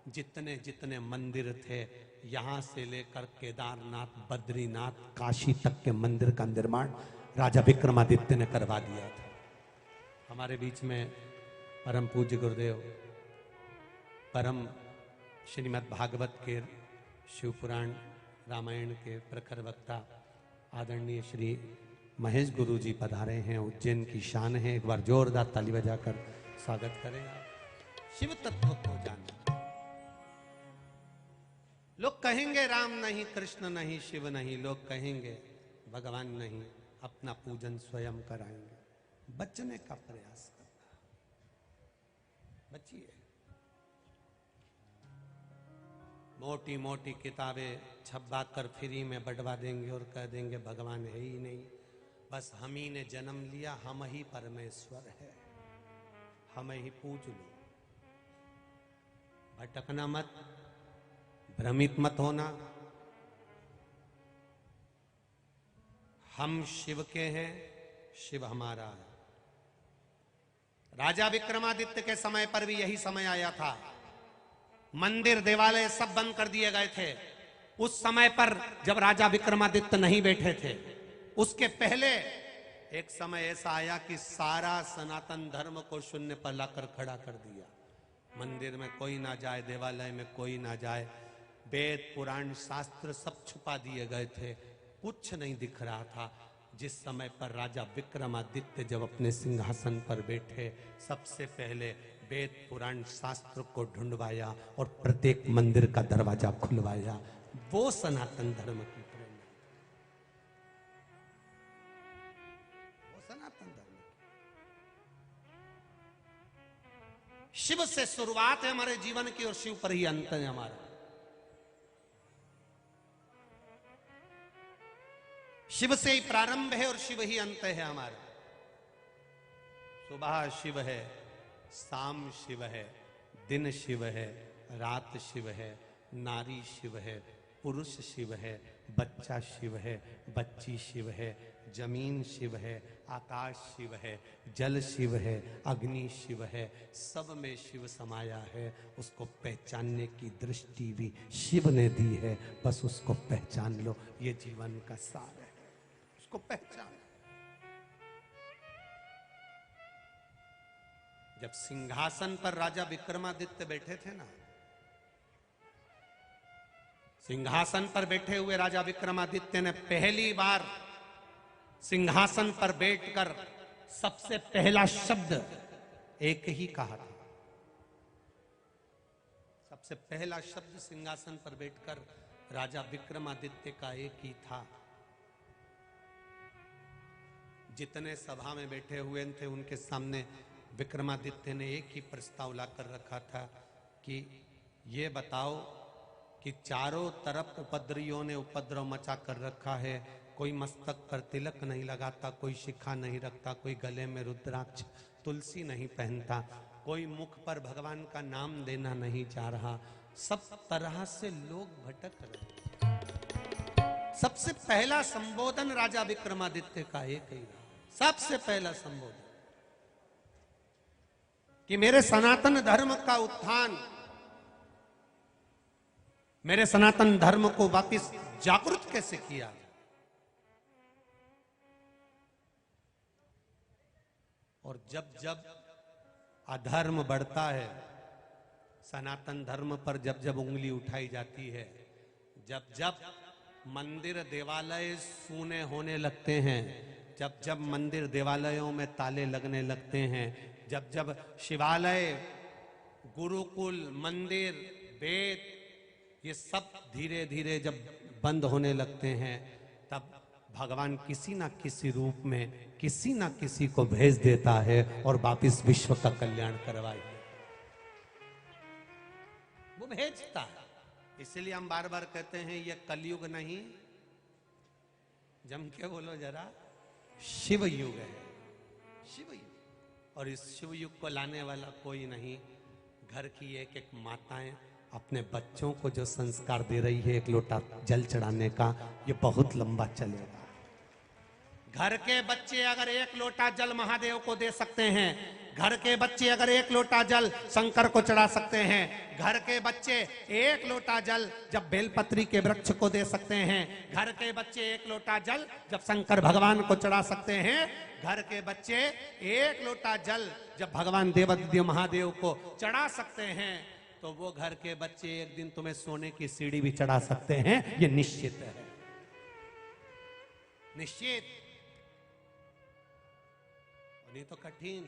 [SPEAKER 1] जितने जितने मंदिर थे, यहां से लेकर केदारनाथ, बद्रीनाथ, काशी तक के मंदिर का निर्माण राजा विक्रमादित्य ने करवा दिया था। हमारे बीच में परम पूज्य गुरुदेव, परम श्रीमद् भागवत के, शिवपुराण रामायण के प्रखर वक्ता आदरणीय श्री महेश गुरु जी पधारे हैं। उज्जैन की शान है, एक बार जोरदार ताली बजाकर स्वागत करें आप। शिव तत्व को जाना। लोग कहेंगे राम नहीं, कृष्ण नहीं, शिव नहीं, लोग कहेंगे भगवान नहीं, अपना पूजन स्वयं कराएंगे। बचने का प्रयास करना, बचिए। मोटी मोटी किताबें छपवा कर फ्री में बढ़वा देंगे और कह देंगे भगवान है ही नहीं, बस हम ही ने जन्म लिया, हम ही परमेश्वर है, हम ही पूज लो। भटकना मत, भ्रमित मत होना। हम शिव के हैं, शिव हमारा है। राजा विक्रमादित्य के समय पर भी यही समय आया था। मंदिर देवालय सब बंद कर दिए गए थे। उस समय पर जब राजा विक्रमादित्य नहीं बैठे थे, उसके पहले एक समय ऐसा आया कि सारा सनातन धर्म को शून्य पर लाकर खड़ा कर दिया। मंदिर में कोई ना जाए, देवालय में कोई ना जाए, वेद पुराण शास्त्र सब छुपा दिए गए थे, कुछ नहीं दिख रहा था। जिस समय पर राजा विक्रमादित्य जब अपने सिंहासन पर बैठे, सबसे पहले वेद पुराण शास्त्र को ढूंढवाया और प्रत्येक मंदिर का दरवाजा खुलवाया। वो सनातन धर्म की प्रेरणा, वो सनातन धर्म। शिव से शुरुआत है हमारे जीवन की और शिव पर ही अंत है हमारा। शिव से ही प्रारंभ है और शिव ही अंत है हमारा। सुबह शिव है, शाम शिव है, दिन शिव है, रात शिव है, नारी शिव है, पुरुष शिव है, बच्चा शिव है, बच्ची शिव है, जमीन शिव है, आकाश शिव है, जल शिव है, अग्नि शिव है, सब में शिव समाया है। उसको पहचानने की दृष्टि भी शिव ने दी है, बस उसको पहचान लो, ये जीवन का सार है, उसको पहचान। जब सिंहासन पर राजा विक्रमादित्य बैठे थे ना, सिंहासन पर बैठे हुए राजा विक्रमादित्य ने पहली बार सिंहासन पर बैठकर सबसे पहला शब्द एक ही कहा था। सबसे पहला शब्द सिंहासन पर बैठकर राजा विक्रमादित्य का एक ही था। जितने सभा में बैठे हुए थे उनके सामने विक्रमादित्य ने एक ही प्रस्ताव लाकर रखा था कि ये बताओ कि चारों तरफ उपद्रवियों ने उपद्रव मचा कर रखा है, कोई मस्तक पर तिलक नहीं लगाता, कोई शिखा नहीं रखता, कोई गले में रुद्राक्ष तुलसी नहीं पहनता, कोई मुख पर भगवान का नाम देना नहीं चाह रहा, सब तरह से लोग भटक रहे। सबसे पहला संबोधन राजा विक्रमादित्य का एक ही, सबसे पहला संबोधन कि मेरे सनातन धर्म का उत्थान, मेरे सनातन धर्म को वापस जागृत कैसे किया। और जब जब अधर्म बढ़ता है, सनातन धर्म पर जब जब उंगली उठाई जाती है, जब जब मंदिर देवालय सूने होने लगते हैं, जब जब मंदिर देवालयों में ताले लगने लगते हैं, जब जब शिवालय, गुरुकुल, मंदिर, वेद ये सब धीरे धीरे जब बंद होने लगते हैं, तब भगवान किसी ना किसी रूप में किसी ना किसी को भेज देता है और वापिस विश्व का कल्याण करवाए। वो भेजता है। इसलिए हम बार बार कहते हैं ये कलयुग नहीं, जम के बोलो जरा, शिव युग है, शिव युग। और इस शिव युग को लाने वाला कोई नहीं, घर की एक एक माताएं अपने बच्चों को जो संस्कार दे रही है एक लोटा जल चढ़ाने का, ये बहुत लंबा चलेगा। घर के बच्चे अगर एक लोटा जल महादेव को दे सकते हैं, घर के बच्चे अगर एक लोटा जल शंकर को चढ़ा सकते हैं, घर के बच्चे एक लोटा जल जब बेलपत्री के वृक्ष को दे सकते हैं, घर के बच्चे एक लोटा जल जब शंकर भगवान को चढ़ा सकते हैं, घर के बच्चे एक लोटा जल जब भगवान देवादिदेव महादेव को चढ़ा सकते हैं, तो वो घर के बच्चे एक दिन तुम्हें सोने की सीढ़ी भी चढ़ा सकते हैं। ये निश्चित है, निश्चित। नहीं तो कठिन।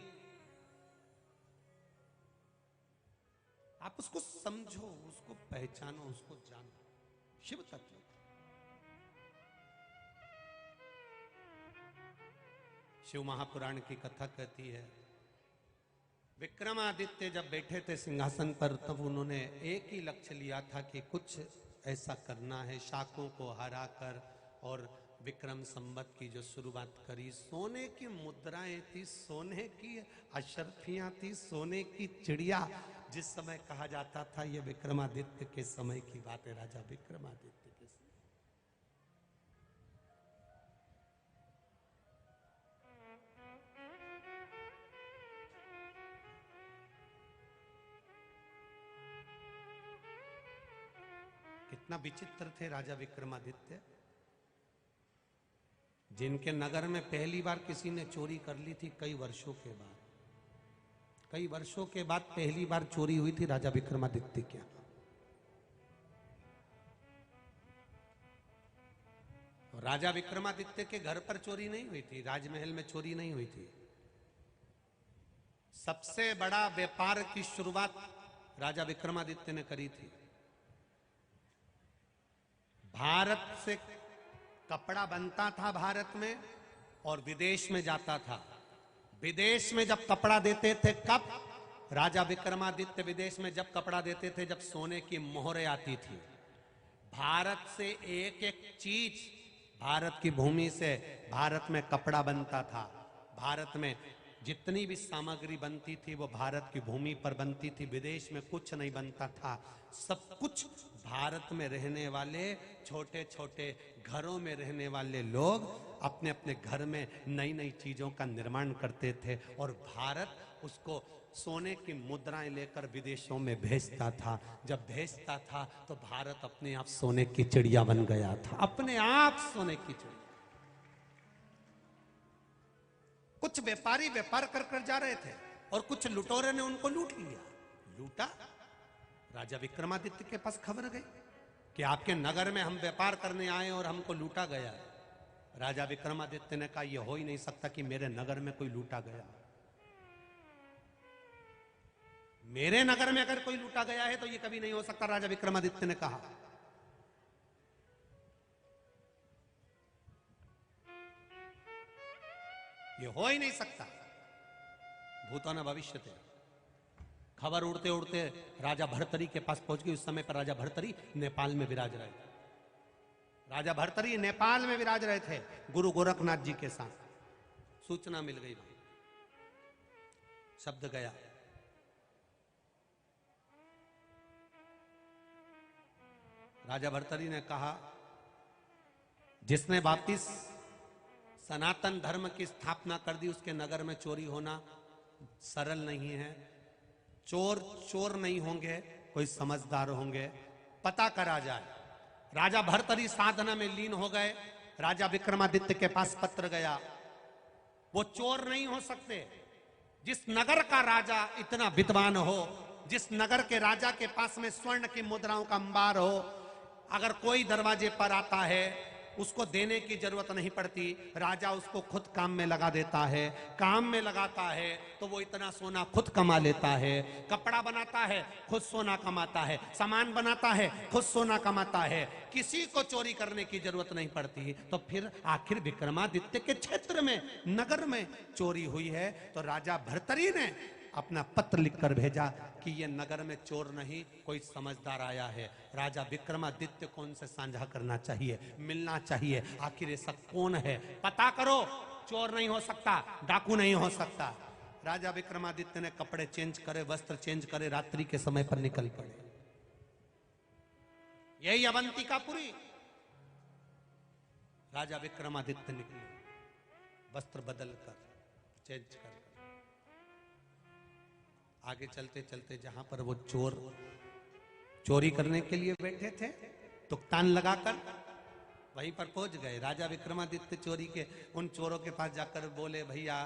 [SPEAKER 1] आप उसको समझो, उसको पहचानो, उसको जानो। शिव तत्व, शिव महापुराण की कथा कहती है, विक्रमादित्य जब बैठे थे सिंहासन पर, तब उन्होंने एक ही लक्ष्य लिया था कि कुछ ऐसा करना है, शाकों को हराकर। और विक्रम संवत की जो शुरुआत करी, सोने की मुद्राएं थी, सोने की अशर्फियां थी, सोने की चिड़िया। जिस समय कहा जाता था ये विक्रमादित्य के समय की बात है, राजा विक्रमादित्य के समय। कितना विचित्र थे राजा विक्रमादित्य। जिनके नगर में पहली बार किसी ने चोरी कर ली थी कई वर्षों के बाद, कई वर्षों के बाद पहली बार चोरी हुई थी राजा विक्रमादित्य के यहाँ। राजा विक्रमादित्य के घर पर चोरी नहीं हुई थी, राजमहल में चोरी नहीं हुई थी। सबसे बड़ा व्यापार की शुरुआत राजा विक्रमादित्य ने करी थी। भारत से कपड़ा बनता था भारत में और विदेश में जाता था। विदेश में जब कपड़ा देते थे, कब? राजा विक्रमादित्य विदेश में जब कपड़ा देते थे जब सोने की मोहरें आती थी। भारत से एक एक चीज, भारत की भूमि से भारत में कपड़ा बनता था। भारत में जितनी भी सामग्री बनती थी वो भारत की भूमि पर बनती थी, विदेश में कुछ नहीं बनता था। सब कुछ भारत में रहने वाले छोटे छोटे घरों में रहने वाले लोग अपने अपने घर में नई नई चीजों का निर्माण करते थे और भारत उसको सोने की मुद्राएं लेकर विदेशों में भेजता था। जब भेजता था तो भारत अपने आप सोने की चिड़िया बन गया था, अपने आप सोने की चिड़िया। कुछ व्यापारी व्यापार कर कर जा रहे थे और कुछ लुटेरे ने उनको लूट लिया। लूटा, राजा विक्रमादित्य के पास खबर गई कि आपके नगर में हम व्यापार करने आए और हमको लूटा गया। राजा विक्रमादित्य ने कहा यह हो ही नहीं सकता कि मेरे नगर में कोई लूटा गया। मेरे नगर में अगर कोई लूटा गया है तो यह कभी नहीं हो सकता, राजा विक्रमादित्य ने कहा। यह हो ही नहीं सकता, भूतो न भविष्यते। खबर उड़ते उड़ते राजा भर्तरी के पास पहुंच गई। उस समय पर राजा भर्तरी नेपाल में विराज रहे थे। राजा भर्तरी नेपाल में विराज रहे थे गुरु गोरखनाथ जी के साथ। सूचना मिल गई, शब्द गया। राजा भर्तरी ने कहा जिसने वापिस सनातन धर्म की स्थापना कर दी उसके नगर में चोरी होना सरल नहीं है। चोर चोर नहीं होंगे, कोई समझदार होंगे, पता करा जाए। राजा भर्तरी साधना में लीन हो गए। राजा विक्रमादित्य के पास पत्र गया। वो चोर नहीं हो सकते। जिस नगर का राजा इतना विद्वान हो, जिस नगर के राजा के पास में स्वर्ण की मुद्राओं का अंबार हो, अगर कोई दरवाजे पर आता है उसको देने की जरूरत नहीं पड़ती, राजा उसको खुद काम में लगा देता है। काम में लगाता है तो वो इतना सोना खुद कमा लेता है। कपड़ा बनाता है खुद सोना कमाता है, सामान बनाता है खुद सोना कमाता है, किसी को चोरी करने की जरूरत नहीं पड़ती। तो फिर आखिर विक्रमादित्य के क्षेत्र में, नगर में चोरी हुई है। तो राजा भर्तरी ने अपना पत्र लिखकर भेजा कि ये नगर में चोर नहीं, कोई समझदार आया है। राजा विक्रमादित्य को उनसे साझा करना चाहिए, मिलना चाहिए। आखिर ऐसा कौन है, पता करो। चोर नहीं हो सकता, डाकू नहीं हो सकता। राजा विक्रमादित्य ने कपड़े चेंज करे, वस्त्र चेंज करे, रात्रि के समय पर निकल पड़े। यही अवंतिकापुरी। राजा विक्रमादित्य निकले वस्त्र बदलकर, चेंज कर। आगे चलते चलते जहां पर वो चोर चोरी करने के लिए बैठे थे, तुक्तान लगाकर वहीं पर पहुंच गए। राजा विक्रमादित्य चोरी के उन चोरों के पास जाकर बोले, भैया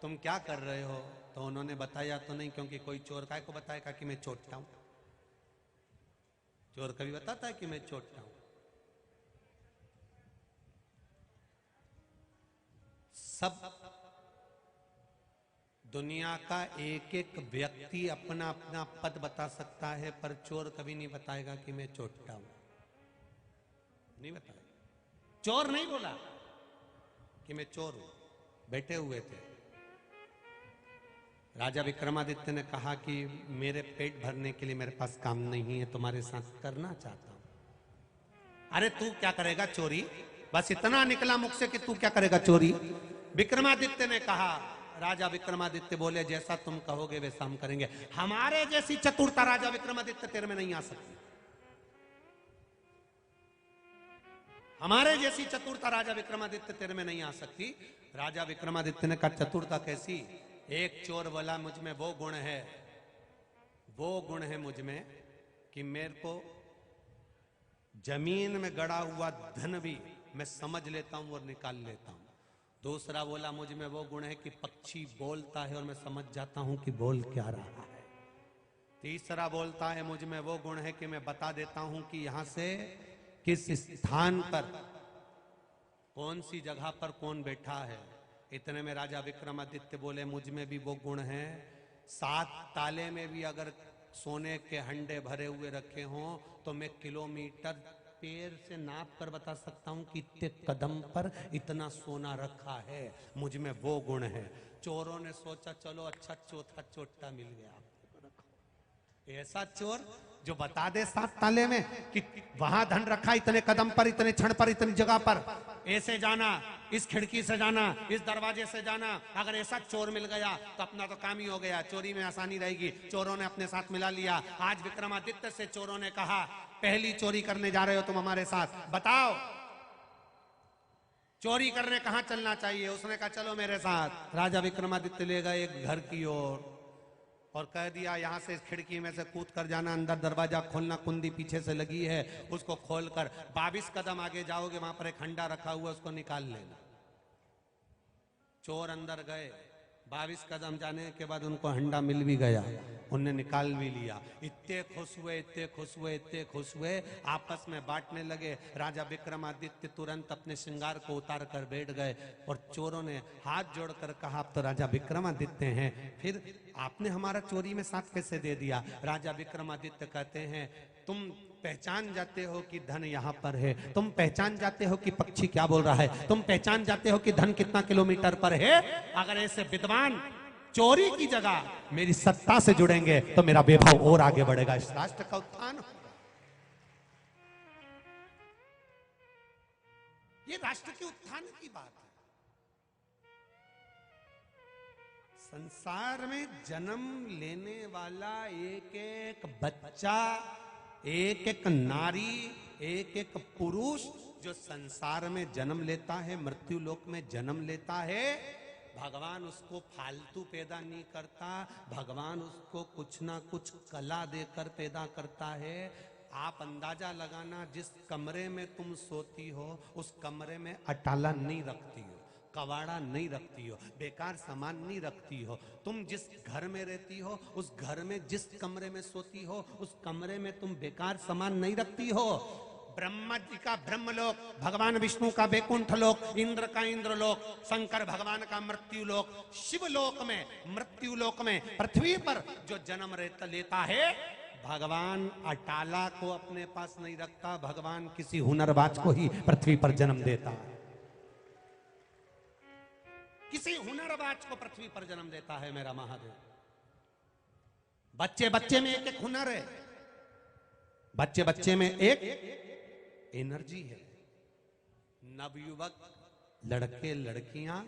[SPEAKER 1] तुम क्या कर रहे हो? तो उन्होंने बताया तो नहीं, क्योंकि कोई चोर काय को बताएगा कि मैं चोरता हूं। चोर कभी बताता है कि मैं चोरता हूं? सब दुनिया का एक एक व्यक्ति अपना अपना पद बता सकता है, पर चोर कभी नहीं बताएगा कि मैं चोरता हूं। नहीं बताएगा। चोर नहीं बोला कि मैं चोर हूं। बैठे हुए थे। राजा विक्रमादित्य ने कहा कि मेरे पेट भरने के लिए मेरे पास काम नहीं है, तुम्हारे साथ करना चाहता हूं। अरे तू क्या करेगा चोरी? बस इतना निकला मुख से कि तू क्या करेगा चोरी? विक्रमादित्य ने कहा। राजा विक्रमादित्य बोले जैसा तुम कहोगे वैसा हम करेंगे। हमारे जैसी चतुरता राजा विक्रमादित्य तेरे में नहीं आ सकती। हमारे जैसी चतुरता राजा विक्रमादित्य तेरे में नहीं आ सकती। राजा विक्रमादित्य ने कहा चतुरता कैसी? एक चोर बोला मुझ में वो गुण है, वो गुण है मुझ में कि मेरे को जमीन में गड़ा हुआ धन भी मैं समझ लेता हूं और निकाल लेता हूं। दूसरा बोला मुझ में वो गुण है कि पक्षी बोलता है और मैं समझ जाता हूं कि बोल क्या रहा है। तीसरा बोलता है मुझ में वो गुण है कि मैं बता देता हूं कि यहां से किस स्थान पर कौन सी जगह पर कौन बैठा है। इतने में राजा विक्रमादित्य बोले मुझ में भी वो गुण है, 7 ताले में भी अगर सोने के हंडे भरे हुए रखे हों तो मैं किलोमीटर पैर से नाप कर बता सकता हूं कि इतने कदम पर इतना सोना रखा है। मुझ में वो गुण है। चोरों ने सोचा चलो अच्छा चौथा चोटा मिल गया। ऐसा चोर जो बता दे 7 ताले में कि वहां धन रखा इतने कदम पर, इतने क्षण पर, इतनी जगह पर, ऐसे जाना, इस खिड़की से जाना, इस दरवाजे से जाना। अगर ऐसा चोर मिल गया तो अपना तो काम ही हो गया, चोरी में आसानी रहेगी। चोरों ने अपने साथ मिला लिया। आज विक्रमादित्य से चोरों ने कहा पहली चोरी करने जा रहे हो तुम हमारे साथ, बताओ चोरी करने कहां चलना चाहिए। उसने कहा चलो मेरे साथ। राजा विक्रमादित्य ले गए एक घर की ओर और कह दिया यहां से इस खिड़की में से कूद कर जाना, अंदर दरवाजा खोलना, कुंडी पीछे से लगी है, उसको खोलकर 22 कदम आगे जाओगे, वहां पर एक हंडा रखा हुआ उसको निकाल लेना। चोर अंदर गए, 22 कदम जाने के बाद उनको हंडा मिल भी गया, उनने निकाल भी लिया। इतने खुश हुए, इतने खुश हुए, इतने खुश हुए, आपस में बांटने लगे। राजा विक्रमादित्य तुरंत अपने श्रृंगार को उतार कर बैठ गए और चोरों ने हाथ जोड़कर कहा आप तो राजा विक्रमादित्य हैं, फिर आपने हमारा चोरी में साथ कैसे दे दिया। राजा विक्रमादित्य कहते हैं तुम पहचान जाते हो कि धन यहाँ पर है, तुम पहचान जाते हो कि पक्षी क्या बोल रहा है, तुम पहचान जाते हो कि धन कितना किलोमीटर पर है। अगर ऐसे विद्वान चोरी की जगह मेरी सत्ता से जुड़ेंगे तो मेरा वैभव और आगे बढ़ेगा, इस राष्ट्र का उत्थान होगा। ये राष्ट्र के उत्थान की बात है। संसार में जन्म लेने वाला एक एक बच्चा, एक एक नारी, एक एक पुरुष जो संसार में जन्म लेता है, मृत्यु लोक में जन्म लेता है, भगवान उसको फालतू पैदा नहीं करता। भगवान उसको कुछ ना कुछ कला देकर पैदा करता है। आप अंदाजा लगाना, जिस कमरे में तुम सोती हो उस कमरे में अटाला नहीं रखती हो, कवाड़ा नहीं रखती हो, बेकार सामान नहीं रखती हो। तुम जिस घर में रहती हो उस घर में, जिस कमरे में सोती हो उस कमरे में तुम बेकार सामान नहीं रखती हो। ब्रह्मा जी का ब्रह्मलोक, भगवान विष्णु का वैकुंठ लोक, इंद्र का इंद्रलोक, शंकर भगवान का मृत्यु लोक, शिव लोक में, मृत्यु लोक में, पृथ्वी पर जो जन्म लेता है, भगवान अटाला को अपने पास नहीं रखता, भगवान किसी हुनरबाज को ही पृथ्वी पर जन्म देता है। किसी हुनरबाज को पृथ्वी पर जन्म देता है मेरा महादेव। बच्चे बच्चे में एक एक हुनर है, बच्चे बच्चे में एक एनर्जी है। नवयुवक लड़के लड़कियां,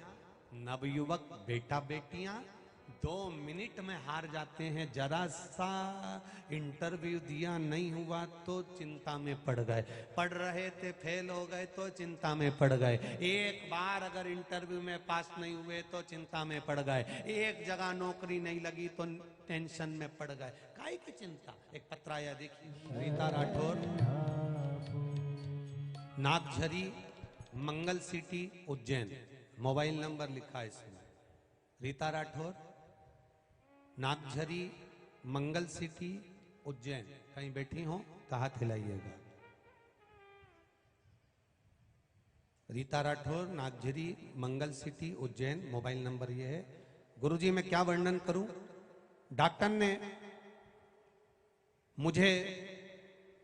[SPEAKER 1] नवयुवक बेटा बेटियां 2 मिनट में हार जाते हैं। जरा सा इंटरव्यू दिया नहीं हुआ तो चिंता में पड़ गए, पढ़ रहे थे फेल हो गए तो चिंता में पड़ गए, एक बार अगर इंटरव्यू में पास नहीं हुए तो चिंता में पड़ गए, एक जगह नौकरी नहीं लगी तो टेंशन में पड़ गए। काहे की चिंता। एक पत्र आया देखिए, रीता राठौर, नागझरी, मंगल सिटी, उज्जैन, मोबाइल नंबर लिखा है इसमें। रीता राठौर, नागझरी, मंगल सिटी, उज्जैन, कहीं बैठी हो तो हाथ हिलाइएगा। रीता राठौर, नागझरी, मंगल सिटी, उज्जैन, मोबाइल नंबर ये है। गुरुजी मैं क्या वर्णन करूं। डॉक्टर ने मुझे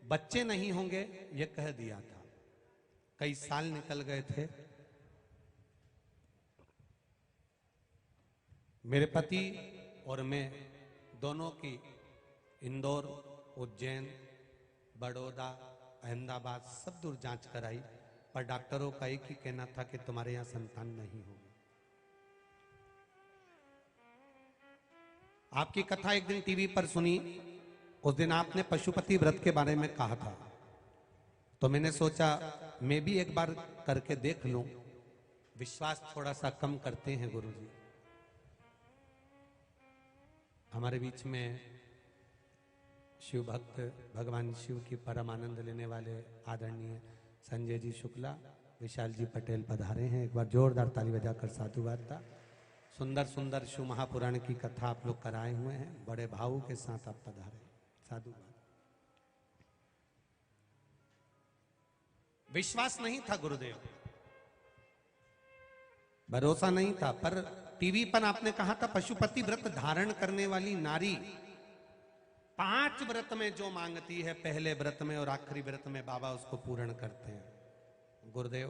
[SPEAKER 1] बच्चे नहीं होंगे ये कह दिया था, कई साल निकल गए थे। मेरे पति और मैं दोनों की इंदौर, उज्जैन, बड़ौदा, अहमदाबाद सब दूर जांच कराई, पर डॉक्टरों का एक ही कहना था कि तुम्हारे यहां संतान नहीं होगी। आपकी कथा एक दिन टीवी पर सुनी, उस दिन आपने पशुपति व्रत के बारे में कहा था, तो मैंने सोचा मैं भी एक बार करके देख लूं, विश्वास थोड़ा सा कम करते हैं गुरुजी। हमारे बीच में शिव भक्त, भगवान शिव की परम आनंद लेने वाले आदरणीय संजय जी शुक्ला, विशाल जी पटेल पधारे हैं। एक बार जोरदार ताली बजाकर साधुवाद था। सुंदर सुंदर शिव महापुराण की कथा आप लोग कराए हुए हैं, बड़े भाव के साथ आप पधारे, साधुवाद। विश्वास नहीं था गुरुदेव, भरोसा नहीं था, पर टीवी पर आपने कहा था पशुपति व्रत धारण करने वाली नारी 5 व्रत में जो मांगती है, पहले व्रत में और आखिरी व्रत में बाबा उसको पूर्ण करते हैं। गुरुदेव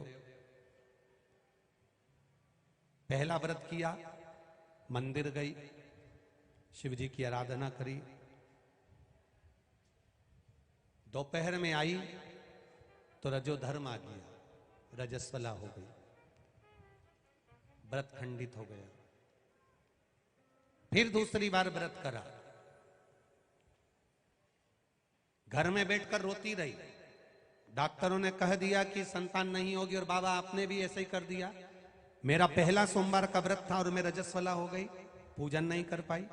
[SPEAKER 1] पहला व्रत किया, मंदिर गई, शिव जी की आराधना करी, दोपहर में आई तो रजोधर्म आ गया, रजस्वला हो गई, व्रत खंडित हो गया। फिर दूसरी बार व्रत करा, घर में बैठकर रोती रही, डॉक्टरों ने कह दिया कि संतान नहीं होगी, और बाबा आपने भी ऐसे ही कर दिया। मेरा पहला सोमवार का व्रत था और मैं रजस्वला हो गई, पूजन नहीं कर पाई।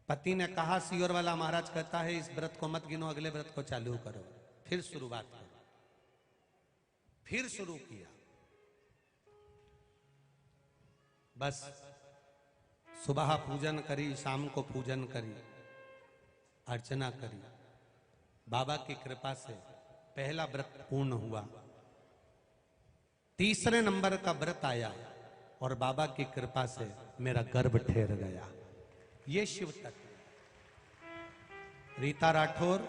[SPEAKER 1] पति ने कहा, सियोर वाला महाराज कहता है इस व्रत को मत गिनो, अगले व्रत को चालू करो। फिर शुरुआत करो, फिर शुरू किया। बस सुबह पूजन करी, शाम को पूजन करी, अर्चना करी। बाबा की कृपा से पहला व्रत पूर्ण हुआ। तीसरे नंबर का व्रत आया और बाबा की कृपा से मेरा गर्भ ठहर गया। ये शिव तत्व। रीता राठौर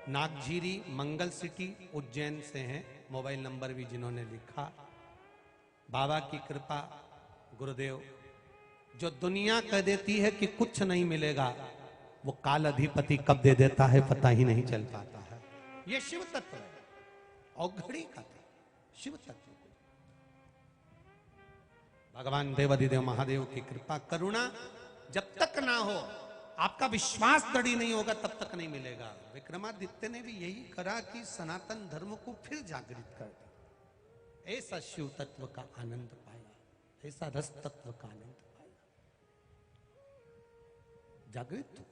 [SPEAKER 1] नागझीरी मंगल सिटी उज्जैन से हैं, मोबाइल नंबर भी जिन्होंने लिखा। बाबा की कृपा, गुरुदेव, जो दुनिया कह देती है कि कुछ नहीं मिलेगा, वो काल अधिपति कब दे देता है पता ही नहीं चल पाता है। ये शिव तत्व है, औघड़ी का था शिव तत्व। भगवान देवाधिदेव महादेव की कृपा करुणा जब तक ना हो, आपका विश्वास दृढ़ नहीं होगा, तब तक नहीं मिलेगा। विक्रमादित्य ने भी यही करा कि सनातन धर्म को फिर जागृत कर दिया। ऐसा शिव तत्व का आनंद पाया, ऐसा रस तत्व का आनंद पाया, जागृत हुआ।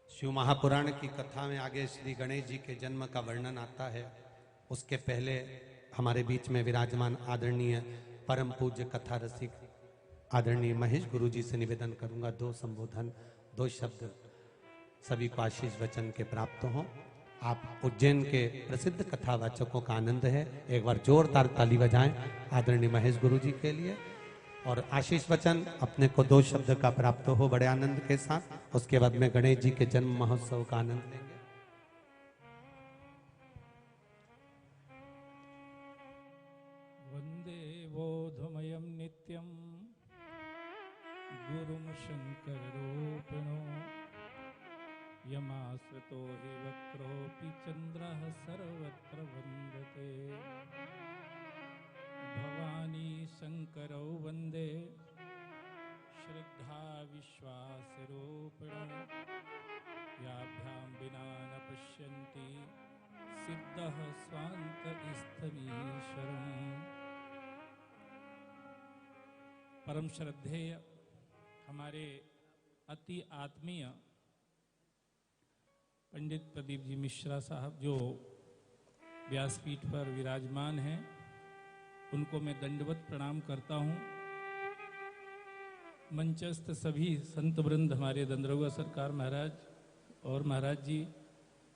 [SPEAKER 1] शिव महापुराण की कथा में आगे श्री गणेश जी के जन्म का वर्णन आता है। उसके पहले हमारे बीच में विराजमान आदरणीय परम पूज्य कथा रसिक आदरणीय महेश गुरु जी से निवेदन करूंगा, 2 संबोधन, 2 शब्द सभी को आशीष वचन के प्राप्त हों। आप उज्जैन के प्रसिद्ध कथावाचकों का आनंद है, एक बार जोरदार ताली बजाएं आदरणीय महेश गुरु जी के लिए, और आशीष वचन अपने को 2 शब्द का प्राप्त हो बड़े आनंद के साथ। उसके बाद में गणेश जी के जन्म महोत्सव का आनंद लेंगे।
[SPEAKER 2] वंदे बोधमयं नित्यं गुरुं शंकररूपिणो यमाश्रितो हि वक्रोऽपि चन्द्रः सर्वत्र वन्दते। भवानी शंकरौ वन्दे श्रद्धा विश्वासरूपिणो याभ्यां विना न पश्यन्ति सिद्धः स्वान्तस्थमीश्वरम्। परम श्रद्धेय हमारे अति आत्मीय पंडित प्रदीप जी मिश्रा साहब जो व्यासपीठ पर विराजमान हैं, उनको मैं दंडवत प्रणाम करता हूँ। मंचस्थ सभी संत वृंद, हमारे दंदरौआ सरकार महाराज और महाराज जी,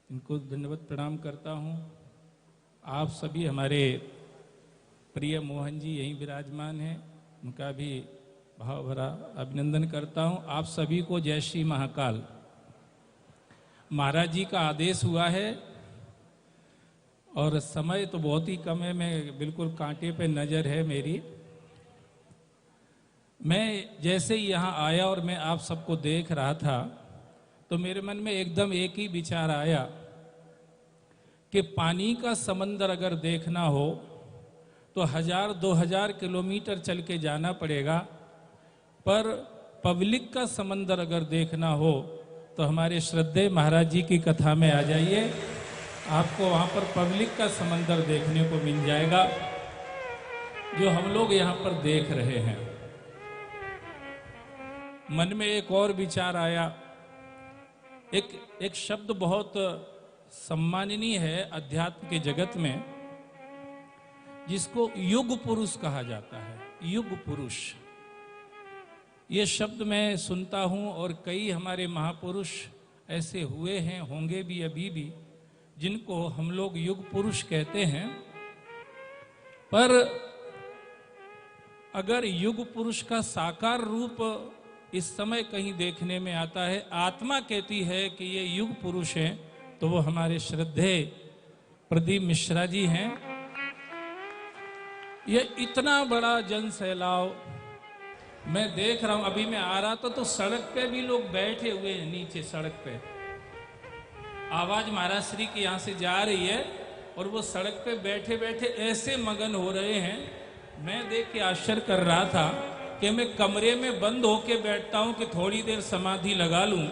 [SPEAKER 2] इनको दंडवत प्रणाम करता हूँ। आप सभी हमारे प्रिय मोहन जी यहीं विराजमान हैं, उनका भी भाव भरा अभिनंदन करता हूँ। आप सभी को जय श्री महाकाल। महाराज जी का आदेश हुआ है और समय तो बहुत ही कम है, मैं बिल्कुल कांटे पे नज़र है मेरी। मैं जैसे ही यहाँ आया और मैं आप सबको देख रहा था तो मेरे मन में एकदम एक ही विचार आया कि पानी का समंदर अगर देखना हो तो 1000-2000 किलोमीटर चल के जाना पड़ेगा, पर पब्लिक का समंदर अगर देखना हो तो हमारे श्रद्धेय महाराज जी की कथा में आ जाइए, आपको वहाँ पर पब्लिक का समंदर देखने को मिल जाएगा जो हम लोग यहाँ पर देख रहे हैं। मन में एक और विचार आया, एक शब्द बहुत सम्माननीय है अध्यात्म के जगत में, जिसको युग पुरुष कहा जाता है। युग पुरुष ये शब्द मैं सुनता हूं, और कई हमारे महापुरुष ऐसे हुए हैं, होंगे भी अभी भी, जिनको हम लोग युग पुरुष कहते हैं। पर अगर युग पुरुष का साकार रूप इस समय कहीं देखने में आता है, आत्मा कहती है कि ये युग पुरुष हैं, तो वो हमारे श्रद्धेय प्रदीप मिश्रा जी हैं। ये इतना बड़ा जन सैलाव मैं देख रहा हूं। अभी मैं आ रहा था तो सड़क पे भी लोग बैठे हुए हैं, नीचे सड़क पे। आवाज महाराज श्री की यहां से जा रही है और वो सड़क पे बैठे बैठे ऐसे मगन हो रहे हैं। मैं देख के आश्चर्य कर रहा था कि मैं कमरे में बंद होके बैठता हूं कि थोड़ी देर समाधि लगा लूं,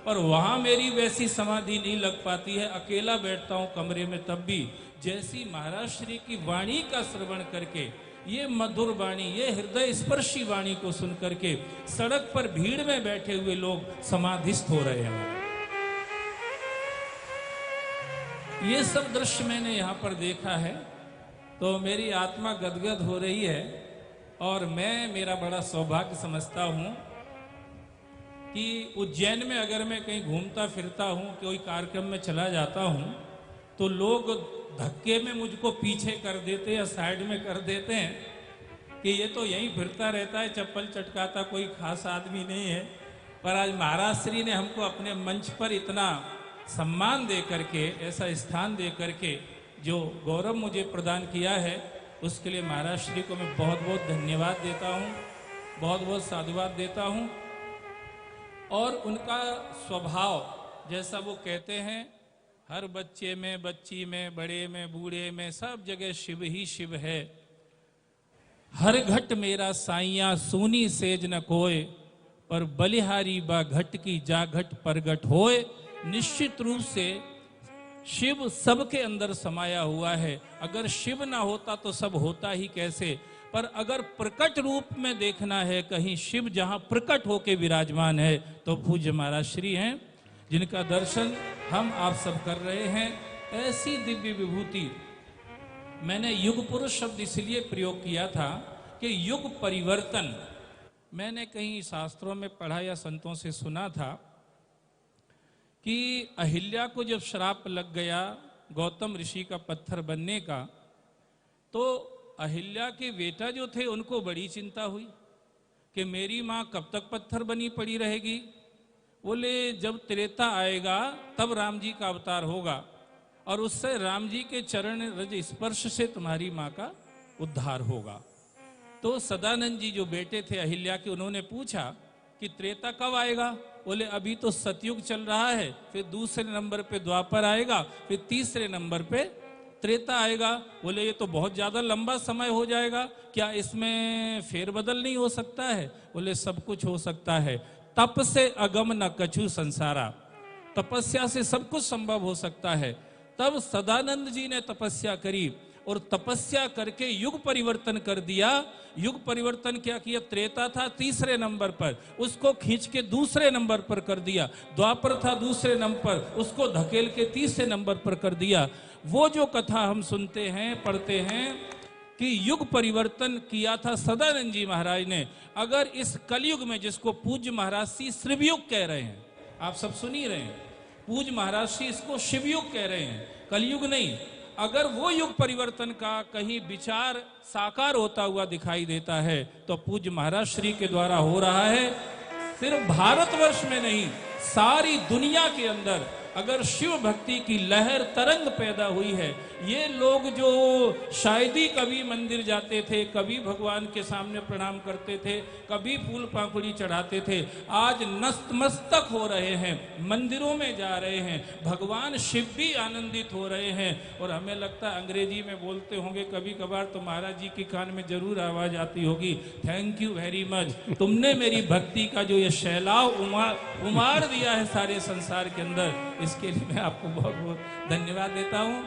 [SPEAKER 2] पर वहां मेरी वैसी समाधि नहीं लग पाती है। अकेला बैठता हूं कमरे में, तब भी जैसी महाराज श्री की वाणी का श्रवण करके, ये मधुर वाणी, ये हृदय स्पर्शी वाणी को सुन करके सड़क पर भीड़ में बैठे हुए लोग समाधिस्थ हो रहे हैं। ये सब दृश्य मैंने यहाँ पर देखा है, तो मेरी आत्मा गदगद हो रही है। और मैं मेरा बड़ा सौभाग्य समझता हूँ कि उज्जैन में अगर मैं कहीं घूमता फिरता हूँ, कोई कार्यक्रम में चला जाता हूँ, तो लोग धक्के में मुझको पीछे कर देते या साइड में कर देते हैं कि ये तो यहीं फिरता रहता है, चप्पल चटकाता, कोई खास आदमी नहीं है। पर आज महाराज श्री ने हमको अपने मंच पर इतना सम्मान दे करके, ऐसा स्थान दे करके जो गौरव मुझे प्रदान किया है, उसके लिए महाराज श्री को मैं बहुत बहुत धन्यवाद देता हूँ, बहुत बहुत साधुवाद देता हूँ। और उनका स्वभाव जैसा वो कहते हैं, हर बच्चे में, बच्ची में, बड़े में, बूढ़े में, सब जगह शिव ही शिव है। हर घट मेरा साइया सूनी सेज न कोय, पर बलिहारी बा घट की जा घट परगट होए। निश्चित रूप से शिव सबके अंदर समाया हुआ है। अगर शिव ना होता तो सब होता ही कैसे। पर अगर प्रकट रूप में देखना है कहीं शिव जहां प्रकट होके विराजमान है, तो पूज्य महाराज श्री हैं, जिनका दर्शन हम आप सब कर रहे हैं। ऐसी दिव्य विभूति, मैंने युग पुरुष शब्द इसलिए प्रयोग किया था कि युग परिवर्तन, मैंने कहीं शास्त्रों में पढ़ा या संतों से सुना था कि अहिल्या को जब श्राप लग गया गौतम ऋषि का पत्थर बनने का, तो अहिल्या के बेटा जो थे उनको बड़ी चिंता हुई कि मेरी माँ कब तक पत्थर बनी पड़ी रहेगी। बोले जब त्रेता आएगा तब राम जी का अवतार होगा, और उससे राम जी के चरण रज स्पर्श से तुम्हारी माँ का उद्धार होगा। तो सदानंद जी जो बेटे थे अहिल्या के, उन्होंने पूछा कि त्रेता कब आएगा। बोले अभी तो सतयुग चल रहा है, फिर दूसरे नंबर पे द्वापर आएगा, फिर तीसरे नंबर पे त्रेता आएगा। बोले ये तो बहुत ज्यादा लंबा समय हो जाएगा, क्या इसमें फेरबदल नहीं हो सकता है। बोले सब कुछ हो सकता है, तप से अगम न कछु संसारा, तपस्या से सब कुछ संभव हो सकता है। तब सदानंद जी ने तपस्या करी और तपस्या करके युग परिवर्तन कर दिया। युग परिवर्तन क्या किया, त्रेता था तीसरे नंबर पर, उसको खींच के दूसरे नंबर पर कर दिया। द्वापर था दूसरे नंबर पर, उसको धकेल के तीसरे नंबर पर कर दिया। वो जो कथा हम सुनते हैं, पढ़ते हैं कि युग परिवर्तन किया था सदानंद जी महाराज ने। अगर इस कलयुग में, जिसको पूज्य महाराज श्री शिवयुग कह रहे हैं, आप सब सुन ही रहे हैं, पूज्य महाराज श्री इसको शिवयुग कह रहे हैं, कलयुग नहीं। अगर वो युग परिवर्तन का कहीं विचार साकार होता हुआ दिखाई देता है, तो पूज्य महाराज श्री के द्वारा हो रहा है। सिर्फ भारतवर्ष में नहीं, सारी दुनिया के अंदर अगर शिव भक्ति की लहर तरंग पैदा हुई है। ये लोग जो शायदी कभी मंदिर जाते थे, कभी भगवान के सामने प्रणाम करते थे, कभी फूल पाखुड़ी चढ़ाते थे, आज नतमस्तक हो रहे हैं, मंदिरों में जा रहे हैं, भगवान शिव भी आनंदित हो रहे हैं। और हमें लगता है अंग्रेजी में बोलते होंगे कभी कभार, तो महाराज जी के कान में जरूर आवाज आती होगी, थैंक यू वेरी मच, तुमने मेरी भक्ति का जो ये सैलाव उमार दिया है सारे संसार के अंदर, इसके लिए मैं आपको बहुत बहुत धन्यवाद देता हूँ।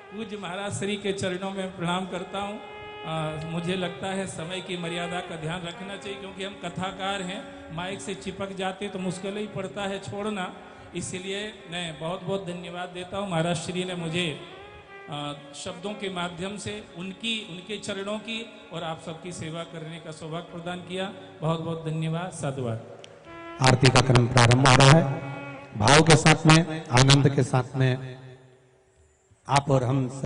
[SPEAKER 2] पूज्य महाराज श्री के चरणों में प्रणाम करता हूँ। मुझे लगता है समय की मर्यादा का ध्यान रखना चाहिए, क्योंकि हम कथाकार हैं, माइक से चिपक जाते तो मुश्किल ही पड़ता है छोड़ना। इसलिए मैं बहुत बहुत धन्यवाद देता हूँ। महाराज श्री ने मुझे शब्दों के माध्यम से उनके चरणों की और आप सबकी सेवा करने का सौभाग्य प्रदान किया। बहुत बहुत धन्यवाद। साधुवाद।
[SPEAKER 1] आरती का क्रम प्रारंभ हो रहा है। भाव के साथ में, आनंद के साथ में आप और हम